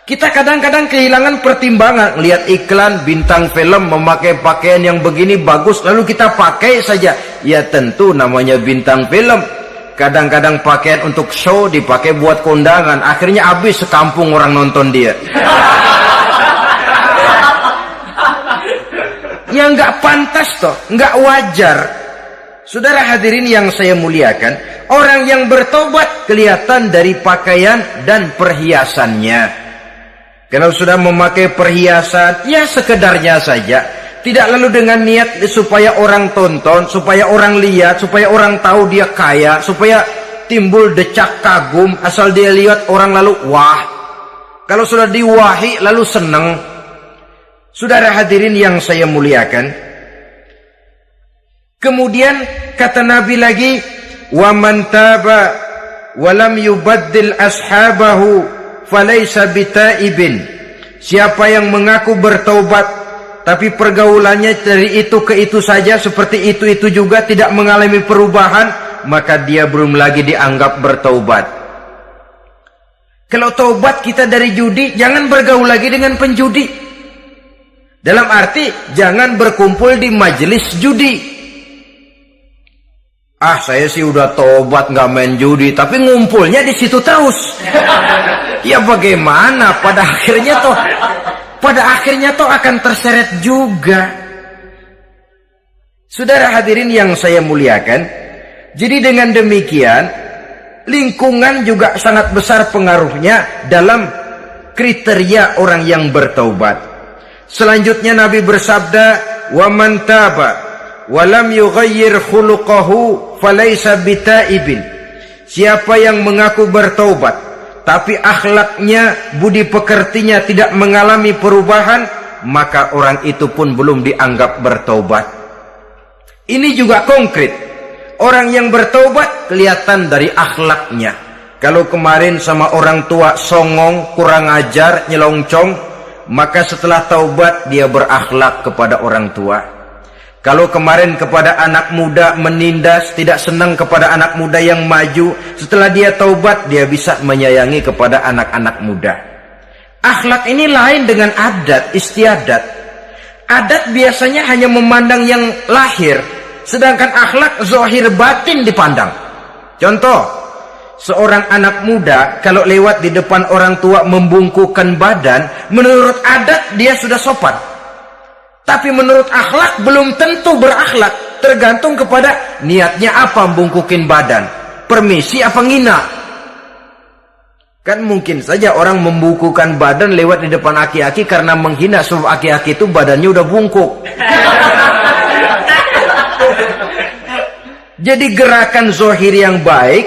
Kita kadang-kadang kehilangan pertimbangan. Lihat iklan bintang film memakai pakaian yang begini bagus, lalu kita pakai saja. Ya tentu namanya bintang film. Kadang-kadang pakaian untuk show dipakai buat kondangan, akhirnya habis sekampung orang nonton dia. Ya nggak pantas toh, nggak wajar. Saudara hadirin yang saya muliakan, orang yang bertobat kelihatan dari pakaian dan perhiasannya. Kalau sudah memakai perhiasan, ya sekedarnya saja. Tidak lalu dengan niat supaya orang tonton, supaya orang lihat, supaya orang tahu dia kaya, supaya timbul decak kagum, asal dia lihat orang lalu wah. Kalau sudah diwahi lalu senang. Saudara hadirin yang saya muliakan, kemudian kata Nabi lagi, wa man taba wa lam yubaddil ashabahu falaysa bitaibin. Siapa yang mengaku bertaubat tapi pergaulannya dari itu ke itu saja, seperti itu juga, tidak mengalami perubahan, maka dia belum lagi dianggap bertaubat. Kalau taubat kita dari judi, jangan bergaul lagi dengan penjudi. Dalam arti jangan berkumpul di majelis judi. Ah, saya sih udah tobat nggak main judi, tapi ngumpulnya di situ terus. Ya bagaimana? Pada akhirnya toh akan terseret juga. Saudara hadirin yang saya muliakan, jadi dengan demikian lingkungan juga sangat besar pengaruhnya dalam kriteria orang yang bertaubat. Selanjutnya Nabi bersabda, wa man taba walam yughayyir khuluquhu falaysa bitaibin. Siapa yang mengaku bertaubat tapi akhlaknya, budi pekertinya tidak mengalami perubahan, maka orang itu pun belum dianggap bertaubat. Ini juga konkret. Orang yang bertaubat kelihatan dari akhlaknya. Kalau kemarin sama orang tua songong, kurang ajar, nyelongcong, maka setelah taubat dia berakhlak kepada orang tua. Kalau kemarin kepada anak muda menindas, tidak senang kepada anak muda yang maju, setelah dia taubat, dia bisa menyayangi kepada anak-anak muda. Akhlak ini lain dengan adat, istiadat. Adat biasanya hanya memandang yang lahir, sedangkan akhlak zahir batin dipandang. Contoh, seorang anak muda kalau lewat di depan orang tua membungkukkan badan, menurut adat dia sudah sopan. Tapi menurut akhlak belum tentu berakhlak, tergantung kepada niatnya apa membungkukin badan, permisi apa ngina. Kan mungkin saja orang membukukan badan lewat di depan aki-aki karena menghina, sebab aki-aki itu badannya udah bungkuk. Jadi gerakan zohir yang baik,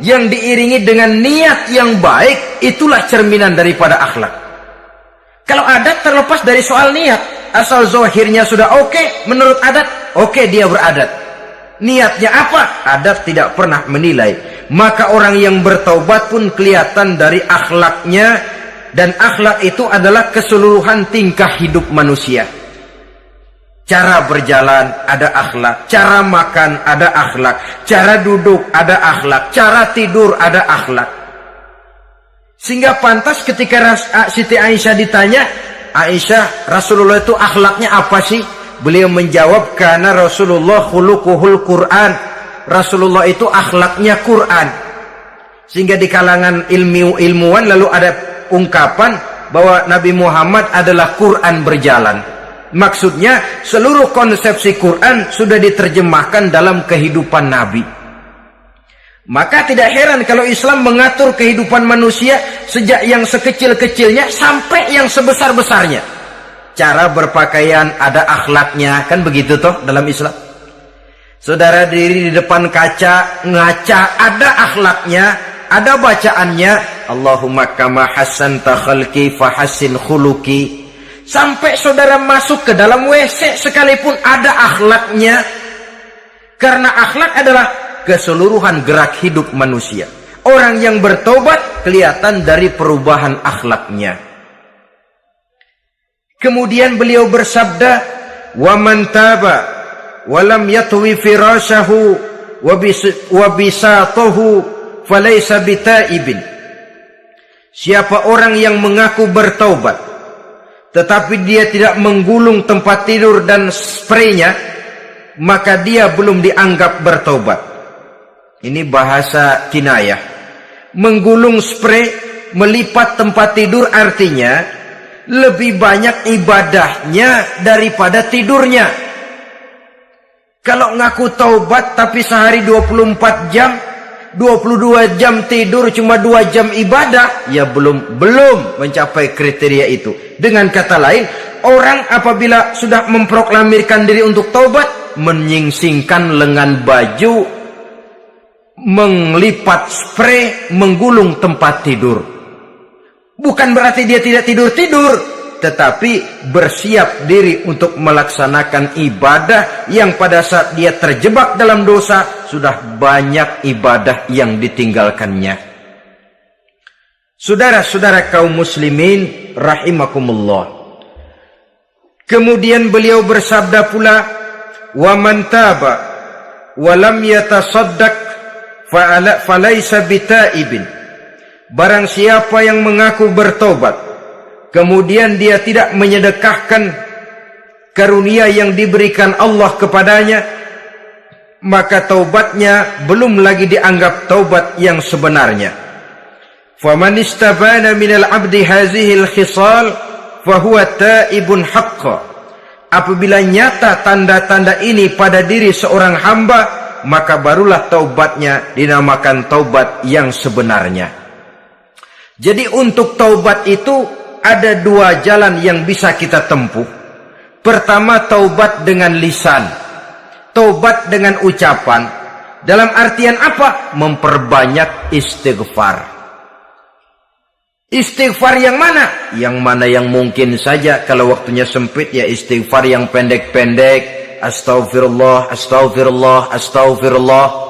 yang diiringi dengan niat yang baik, itulah cerminan daripada akhlak. Kalau adat terlepas dari soal niat, asal zohirnya sudah oke, menurut adat, oke dia beradat. Niatnya apa? Adat tidak pernah menilai. Maka orang yang bertaubat pun kelihatan dari akhlaknya, dan akhlak itu adalah keseluruhan tingkah hidup manusia. Cara berjalan ada akhlak, cara makan ada akhlak, cara duduk ada akhlak, cara tidur ada akhlak. Sehingga pantas ketika Siti Aisyah ditanya, Aisyah, Rasulullah itu akhlaknya apa sih? Beliau menjawab, karena Rasulullah khuluquhul Quran. Rasulullah itu akhlaknya Quran. Sehingga di kalangan ilmuwan lalu ada ungkapan bahwa Nabi Muhammad adalah Quran berjalan. Maksudnya seluruh konsepsi Quran sudah diterjemahkan dalam kehidupan Nabi. Maka tidak heran kalau Islam mengatur kehidupan manusia sejak yang sekecil-kecilnya sampai yang sebesar-besarnya. Cara berpakaian ada akhlaknya, kan begitu toh dalam Islam. Saudara diri di depan kaca, ngaca, ada akhlaknya, ada bacaannya. Allahumma kama hassanta khalqi fahassin khuluqi. Sampai saudara masuk ke dalam WC sekalipun ada akhlaknya. Karena akhlak adalah keseluruhan gerak hidup manusia. Orang yang bertobat kelihatan dari perubahan akhlaknya. Kemudian beliau bersabda, wa man taba wa lam yatwi firashahu wa bisatahu falaysa bitaibin. Siapa orang yang mengaku bertaubat tetapi dia tidak menggulung tempat tidur dan spraynya, maka dia belum dianggap bertaubat. Ini bahasa kinayah. Menggulung spray, melipat tempat tidur artinya lebih banyak ibadahnya daripada tidurnya. Kalau ngaku taubat tapi sehari 24 jam, 22 jam tidur, cuma 2 jam ibadah, ya belum mencapai kriteria itu. Dengan kata lain, orang apabila sudah memproklamirkan diri untuk taubat, menyingsingkan lengan baju, melipat spray, menggulung tempat tidur. Bukan berarti dia tidak tidur-tidur, tetapi bersiap diri untuk melaksanakan ibadah yang pada saat dia terjebak dalam dosa, sudah banyak ibadah yang ditinggalkannya. Saudara-saudara kaum muslimin rahimakumullah. Kemudian beliau bersabda pula, wa man taba wa lam yatasaddaq falaysa bitaibin. Barang siapa yang mengaku bertobat, kemudian dia tidak menyedekahkan karunia yang diberikan Allah kepadanya, maka taubatnya belum lagi dianggap taubat yang sebenarnya. Faman istabana minal abdi hazihil khisal fahuwa taibun haqqa. Apabila nyata tanda-tanda ini pada diri seorang hamba, maka barulah taubatnya dinamakan taubat yang sebenarnya. Jadi untuk taubat itu ada 2 jalan yang bisa kita tempuh. Pertama, taubat dengan lisan, taubat dengan ucapan. Dalam artian apa? Memperbanyak istighfar. Istighfar yang mana? Yang mana yang mungkin saja. Kalau waktunya sempit, ya istighfar yang pendek-pendek. Astaghfirullah, astaghfirullah, astaghfirullah.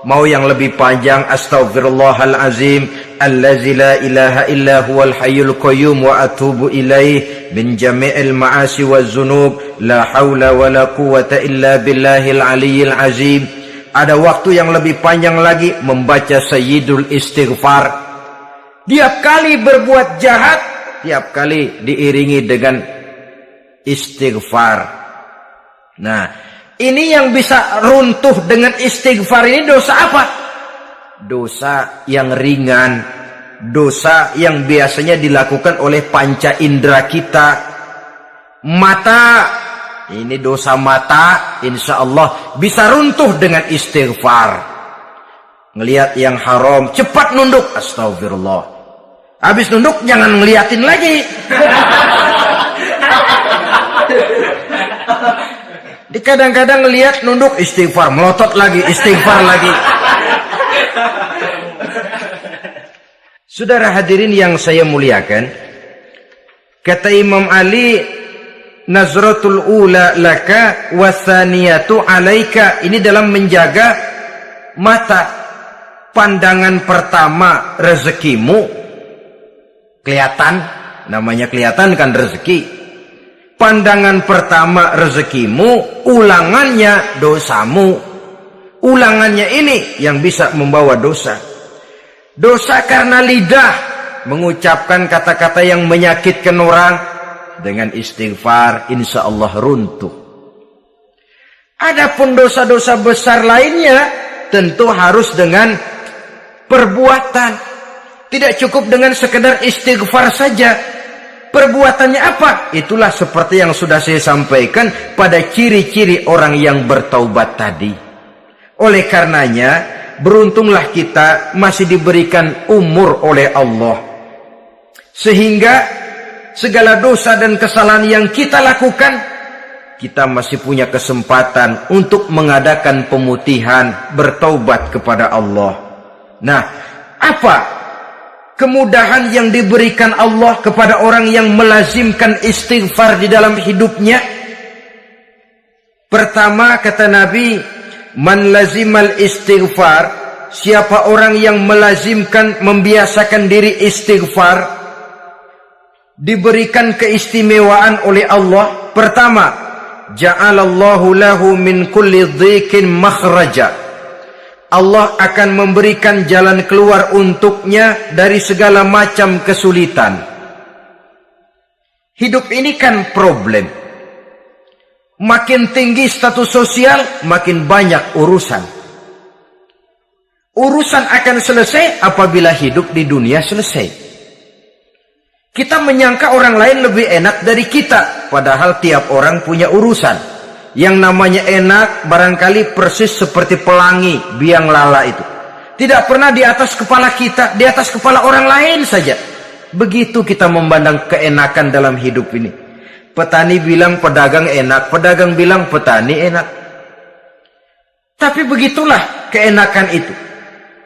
Mau yang lebih panjang, astaghfirullahalazim allazi la ilaha illa huwal hayyul qayyum wa atubu ilaih min jami'il ma'asi waz zunub la haula wala quwwata illa billahil aliyyil azim. Ada waktu yang lebih panjang lagi membaca sayyidul istighfar. Tiap kali berbuat jahat, tiap kali diiringi dengan istighfar. Nah, ini yang bisa runtuh dengan istighfar ini dosa apa? Dosa yang ringan, dosa yang biasanya dilakukan oleh panca indera kita. Mata, ini dosa mata, insya Allah bisa runtuh dengan istighfar. Ngelihat yang haram, cepat nunduk, astagfirullah. Habis nunduk jangan ngeliatin lagi. Di kadang-kadang ngeliat nunduk istighfar, melotot lagi, istighfar lagi. Saudara hadirin yang saya muliakan, kata Imam Ali, nazratul ula laka wasaniyatu alaika. Ini dalam menjaga mata. Pandangan pertama rezekimu kelihatan, namanya kelihatan kan rezeki. Pandangan pertama rezekimu, ulangannya dosamu. Ulangannya ini yang bisa membawa dosa. Dosa karena lidah, mengucapkan kata-kata yang menyakitkan orang. Dengan istighfar, insya Allah runtuh. Adapun dosa-dosa besar lainnya, tentu harus dengan perbuatan. Tidak cukup dengan sekedar istighfar saja. Perbuatannya apa? Itulah seperti yang sudah saya sampaikan pada ciri-ciri orang yang bertaubat tadi. Oleh karenanya, beruntunglah kita masih diberikan umur oleh Allah. Sehingga segala dosa dan kesalahan yang kita lakukan, kita masih punya kesempatan untuk mengadakan pemutihan, bertaubat kepada Allah. Nah, apa kemudahan yang diberikan Allah kepada orang yang melazimkan istighfar di dalam hidupnya? Pertama, kata Nabi, man lazimal istighfar, siapa orang yang melazimkan, membiasakan diri istighfar, diberikan keistimewaan oleh Allah. Pertama, ja'alallahu lahu min kulli dhikin makhraja. Allah akan memberikan jalan keluar untuknya dari segala macam kesulitan. Hidup ini kan problem. Makin tinggi status sosial, makin banyak urusan. Urusan akan selesai apabila hidup di dunia selesai. Kita menyangka orang lain lebih enak dari kita, padahal tiap orang punya urusan. Yang namanya enak barangkali persis seperti pelangi biang lala itu. Tidak pernah di atas kepala kita, di atas kepala orang lain saja. Begitu kita memandang keenakan dalam hidup ini. Petani bilang pedagang enak, pedagang bilang petani enak. Tapi begitulah keenakan itu.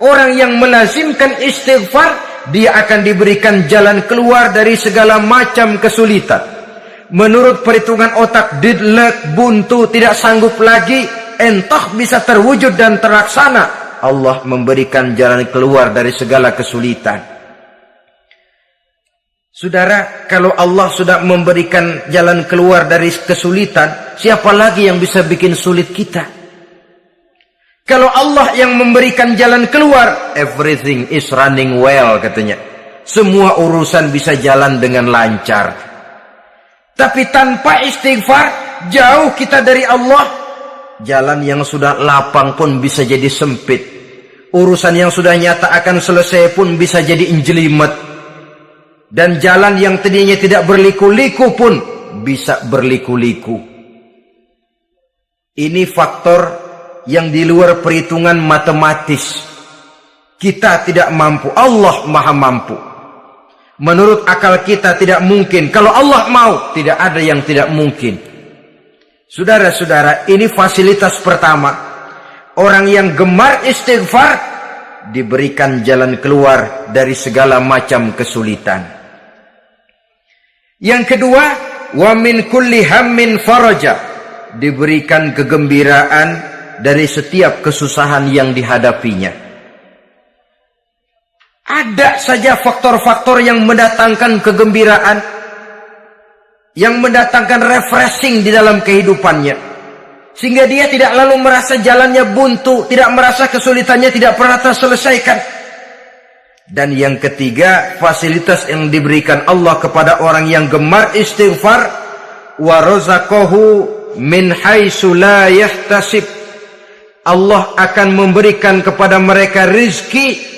Orang yang melazimkan istighfar, dia akan diberikan jalan keluar dari segala macam kesulitan. Menurut perhitungan otak, didlek, buntu, tidak sanggup lagi, entah bisa terwujud dan terlaksana. Allah memberikan jalan keluar dari segala kesulitan. Saudara, kalau Allah sudah memberikan jalan keluar dari kesulitan, siapa lagi yang bisa bikin sulit kita? Kalau Allah yang memberikan jalan keluar, everything is running well katanya. Semua urusan bisa jalan dengan lancar. Tapi tanpa istighfar, jauh kita dari Allah. Jalan yang sudah lapang pun bisa jadi sempit. Urusan yang sudah nyata akan selesai pun bisa jadi injelimet. Dan jalan yang tadinya tidak berliku-liku pun bisa berliku-liku. Ini faktor yang di luar perhitungan matematis. Kita tidak mampu, Allah maha mampu. Menurut akal kita tidak mungkin. Kalau Allah mau, tidak ada yang tidak mungkin. Saudara-saudara, ini fasilitas pertama. Orang yang gemar istighfar diberikan jalan keluar dari segala macam kesulitan. Yang kedua, wa min kulli hammin faraja, diberikan kegembiraan dari setiap kesusahan yang dihadapinya. Ada saja faktor-faktor yang mendatangkan kegembiraan, yang mendatangkan refreshing di dalam kehidupannya, sehingga dia tidak lalu merasa jalannya buntu, tidak merasa kesulitannya tidak pernah terselesaikan. Dan yang ketiga, fasilitas yang diberikan Allah kepada orang yang gemar istighfar, wa razaqahu min haitsu la yahtasib. Allah akan memberikan kepada mereka rizki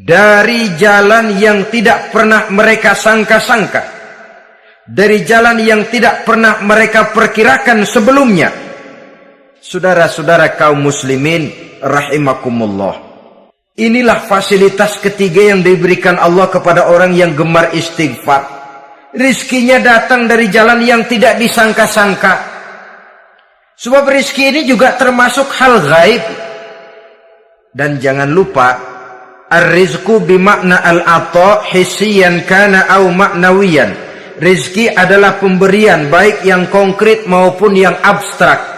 dari jalan yang tidak pernah mereka sangka-sangka, dari jalan yang tidak pernah mereka perkirakan sebelumnya. Saudara-saudara kaum muslimin rahimakumullah, Inilah fasilitas ketiga yang diberikan Allah kepada orang yang gemar istighfar. Rizkinya datang dari jalan yang tidak disangka-sangka. Sebab rizki ini juga termasuk hal gaib. Dan jangan lupa, ar-rizku bimakna al-ata hissiyan kana au ma'nawiyan. Rizki adalah pemberian baik yang konkret maupun yang abstrak.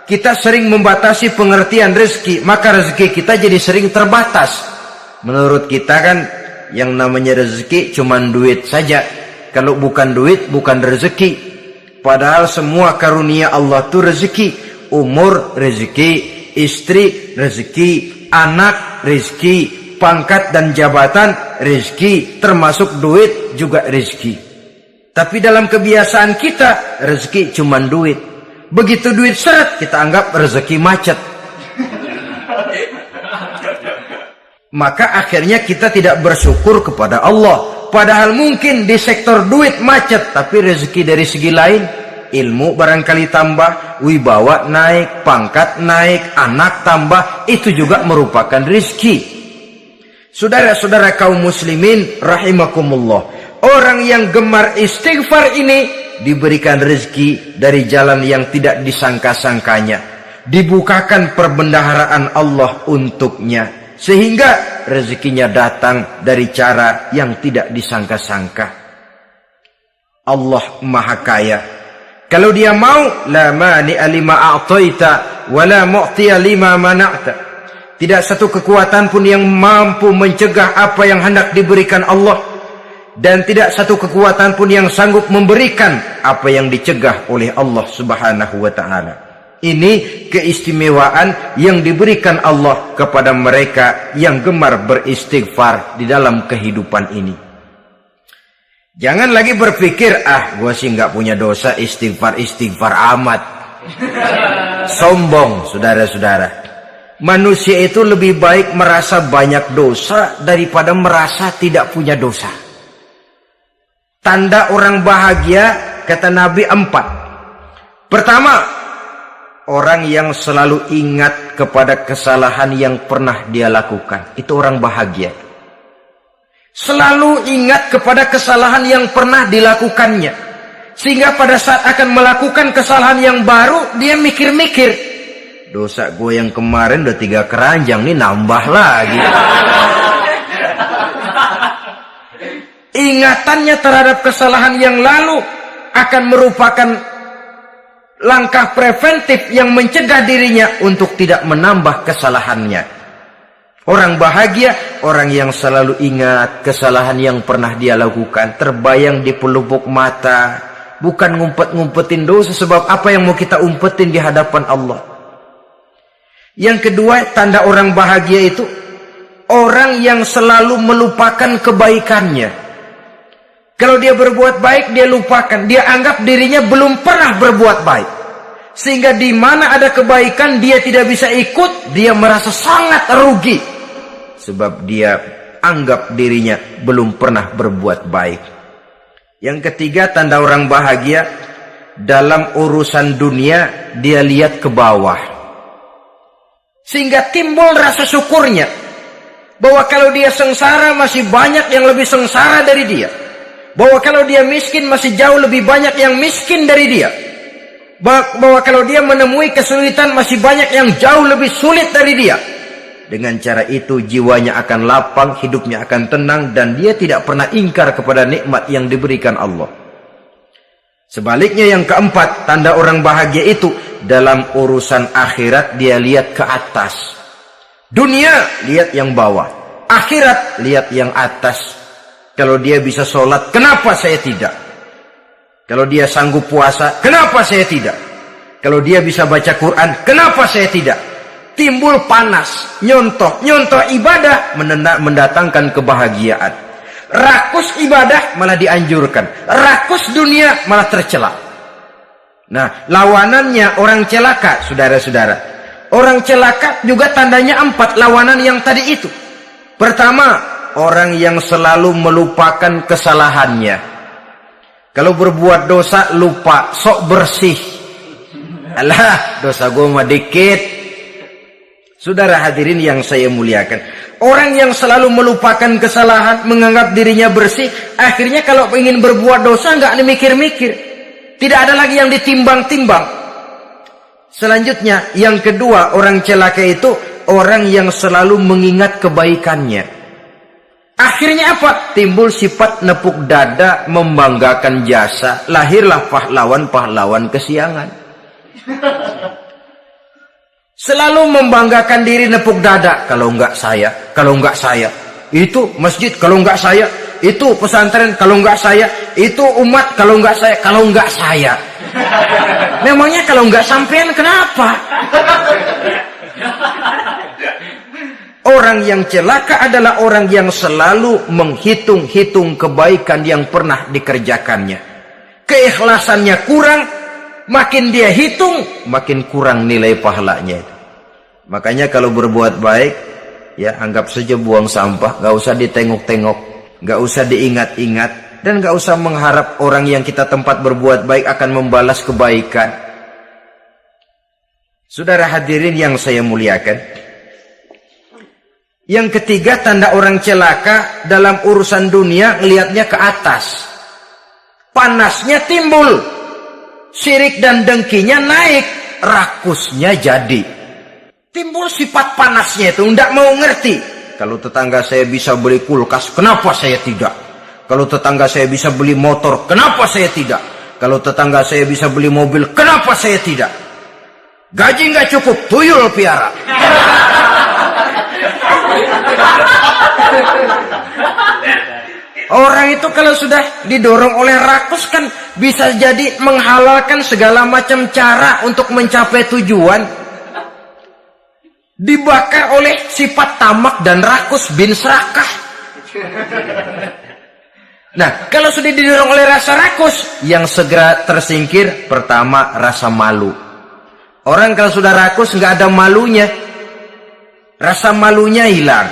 Kita sering membatasi pengertian rezeki, maka rezeki kita jadi sering terbatas. Menurut kita kan yang namanya rezeki cuma duit saja. Kalau bukan duit bukan rezeki. Padahal semua karunia Allah itu rezeki. Umur rezeki, istri rezeki, anak rezeki, pangkat dan jabatan rezeki, termasuk duit juga rezeki. Tapi dalam kebiasaan kita rezeki cuma duit. Begitu duit seret, kita anggap rezeki macet. Maka akhirnya kita tidak bersyukur kepada Allah. Padahal mungkin di sektor duit macet, tapi rezeki dari segi lain, ilmu barangkali tambah, wibawa naik, pangkat naik, anak tambah, itu juga merupakan rezeki. Saudara-saudara kaum muslimin rahimakumullah, orang yang gemar istighfar ini diberikan rezeki dari jalan yang tidak disangka-sangkanya, dibukakan perbendaharaan Allah untuknya, sehingga rezekinya datang dari cara yang tidak disangka-sangka. Allah Maha Kaya. Kalau Dia mau, la mani'a lima a'taita wa la mu'tiya lima mana'ta. Tidak satu kekuatan pun yang mampu mencegah apa yang hendak diberikan Allah. Dan tidak satu kekuatan pun yang sanggup memberikan apa yang dicegah oleh Allah Subhanahu wa ta'ala. Ini keistimewaan yang diberikan Allah kepada mereka yang gemar beristighfar di dalam kehidupan ini. Jangan lagi berpikir, gua sih nggak punya dosa, istighfar amat. Sombong, saudara-saudara. Manusia itu lebih baik merasa banyak dosa daripada merasa tidak punya dosa. Tanda orang bahagia, kata Nabi 4. Pertama, orang yang selalu ingat kepada kesalahan yang pernah dia lakukan. Itu orang bahagia. Selalu ingat kepada kesalahan yang pernah dilakukannya. Sehingga pada saat akan melakukan kesalahan yang baru, dia mikir-mikir. Dosa gue yang kemarin udah 3 keranjang, nih nambah lagi. Ingatannya terhadap kesalahan yang lalu akan merupakan langkah preventif yang mencegah dirinya untuk tidak menambah kesalahannya. Orang bahagia, orang yang selalu ingat kesalahan yang pernah dia lakukan, terbayang di pelupuk mata, bukan ngumpet-ngumpetin dosa, sebab apa yang mau kita umpetin di hadapan Allah. Yang kedua, tanda orang bahagia itu orang yang selalu melupakan kebaikannya. Kalau dia berbuat baik, dia lupakan. Dia anggap dirinya belum pernah berbuat baik. Sehingga di mana ada kebaikan, dia tidak bisa ikut. Dia merasa sangat rugi. Sebab dia anggap dirinya belum pernah berbuat baik. Yang ketiga, tanda orang bahagia. Dalam urusan dunia, dia lihat ke bawah. Sehingga timbul rasa syukurnya. Bahwa kalau dia sengsara, masih banyak yang lebih sengsara dari dia. Bahwa kalau dia miskin masih jauh lebih banyak yang miskin dari dia. Bahwa kalau dia menemui kesulitan masih banyak yang jauh lebih sulit dari dia. Dengan cara itu jiwanya akan lapang, hidupnya akan tenang, dan dia tidak pernah ingkar kepada nikmat yang diberikan Allah. Sebaliknya yang keempat, tanda orang bahagia itu dalam urusan akhirat dia lihat ke atas. Dunia lihat yang bawah, akhirat lihat yang atas. Kalau dia bisa sholat, kenapa saya tidak? Kalau dia sanggup puasa, kenapa saya tidak? Kalau dia bisa baca Quran, kenapa saya tidak? Timbul panas, nyontoh ibadah mendatangkan kebahagiaan. Rakus ibadah malah dianjurkan, rakus dunia malah tercela. Nah, lawanannya orang celaka, saudara-saudara. Orang celaka juga tandanya 4 lawanan yang tadi itu. Pertama, orang yang selalu melupakan kesalahannya. Kalau berbuat dosa lupa, sok bersih. Alah, dosa gue mah dikit. Saudara hadirin yang saya muliakan, Orang yang selalu melupakan kesalahan, menganggap dirinya bersih, akhirnya kalau ingin berbuat dosa nggak dimikir-mikir. Tidak ada lagi yang ditimbang-timbang. Selanjutnya, yang kedua, orang celaka itu orang yang selalu mengingat kebaikannya. Akhirnya apa? Timbul sifat nepuk dada, membanggakan jasa. Lahirlah pahlawan-pahlawan kesiangan. Selalu membanggakan diri, nepuk dada. Kalau enggak saya, kalau enggak saya. Itu masjid, kalau enggak saya. Itu pesantren, kalau enggak saya. Itu umat, kalau enggak saya. Kalau enggak saya. Memangnya kalau enggak sampean kenapa? Orang yang celaka adalah orang yang selalu menghitung-hitung kebaikan yang pernah dikerjakannya. Keikhlasannya kurang, makin dia hitung, makin kurang nilai pahalanya itu. Makanya kalau berbuat baik, ya anggap saja buang sampah, gak usah ditengok-tengok, gak usah diingat-ingat, dan gak usah mengharap orang yang kita tempat berbuat baik akan membalas kebaikan. Saudara hadirin yang saya muliakan, yang ketiga tanda orang celaka dalam urusan dunia, ngelihatnya ke atas. Panasnya timbul, syirik dan dengkinya naik, rakusnya jadi. Timbul sifat panasnya itu, tidak mau ngerti. Kalau tetangga saya bisa beli kulkas, kenapa saya tidak? Kalau tetangga saya bisa beli motor, kenapa saya tidak? Kalau tetangga saya bisa beli mobil, kenapa saya tidak? Gaji nggak cukup, tuyul piara. Orang itu kalau sudah didorong oleh rakus kan bisa jadi menghalalkan segala macam cara untuk mencapai tujuan. Dibakar oleh sifat tamak dan rakus bin serakah. Nah, kalau sudah didorong oleh rasa rakus, yang segera tersingkir pertama rasa malu. Orang kalau sudah rakus nggak ada malunya, rasa malunya hilang.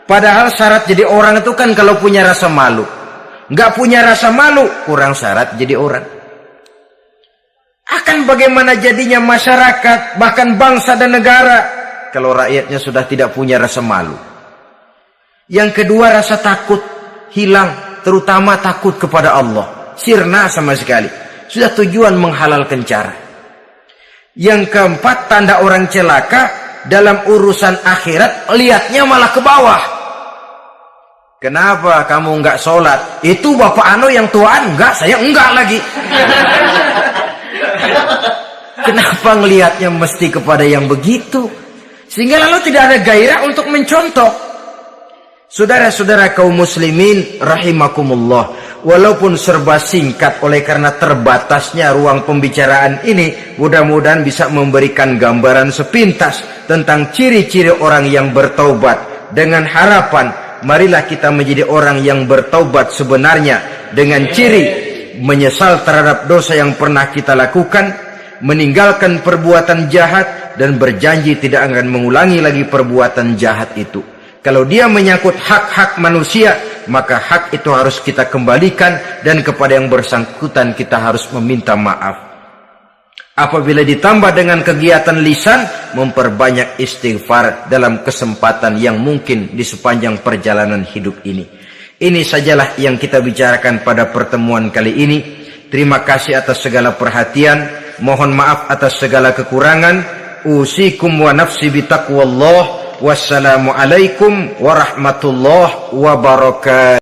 Padahal syarat jadi orang itu kan kalau punya rasa malu. Nggak punya rasa malu, kurang syarat jadi orang. Akan bagaimana jadinya masyarakat, bahkan bangsa dan negara, kalau rakyatnya sudah tidak punya rasa malu. Yang kedua, rasa takut hilang, terutama takut kepada Allah. Sirna sama sekali. Sudah tujuan menghalalkan cara. Yang keempat, tanda orang celaka dalam urusan akhirat, lihatnya malah ke bawah. Kenapa kamu enggak sholat? Itu bapak anu yang tuaan? Enggak, saya enggak lagi. Kenapa ngelihatnya mesti kepada yang begitu? Sehingga lalu tidak ada gairah untuk mencontoh. Saudara-saudara kaum muslimin rahimakumullah, walaupun serba singkat oleh karena terbatasnya ruang pembicaraan ini, mudah-mudahan bisa memberikan gambaran sepintas tentang ciri-ciri orang yang bertaubat. Dengan harapan, marilah kita menjadi orang yang bertaubat sebenarnya, dengan ciri menyesal terhadap dosa yang pernah kita lakukan, meninggalkan perbuatan jahat, dan berjanji tidak akan mengulangi lagi perbuatan jahat itu. Kalau dia menyangkut hak-hak manusia, maka hak itu harus kita kembalikan, dan kepada yang bersangkutan kita harus meminta maaf. Apabila ditambah dengan kegiatan lisan, memperbanyak istighfar dalam kesempatan yang mungkin di sepanjang perjalanan hidup ini. Ini sajalah yang kita bicarakan pada pertemuan kali ini. Terima kasih atas segala perhatian. Mohon maaf atas segala kekurangan. Usikum wa nafsi bitaqwallah. Wassalamualaikum warahmatullahi wabarakatuh.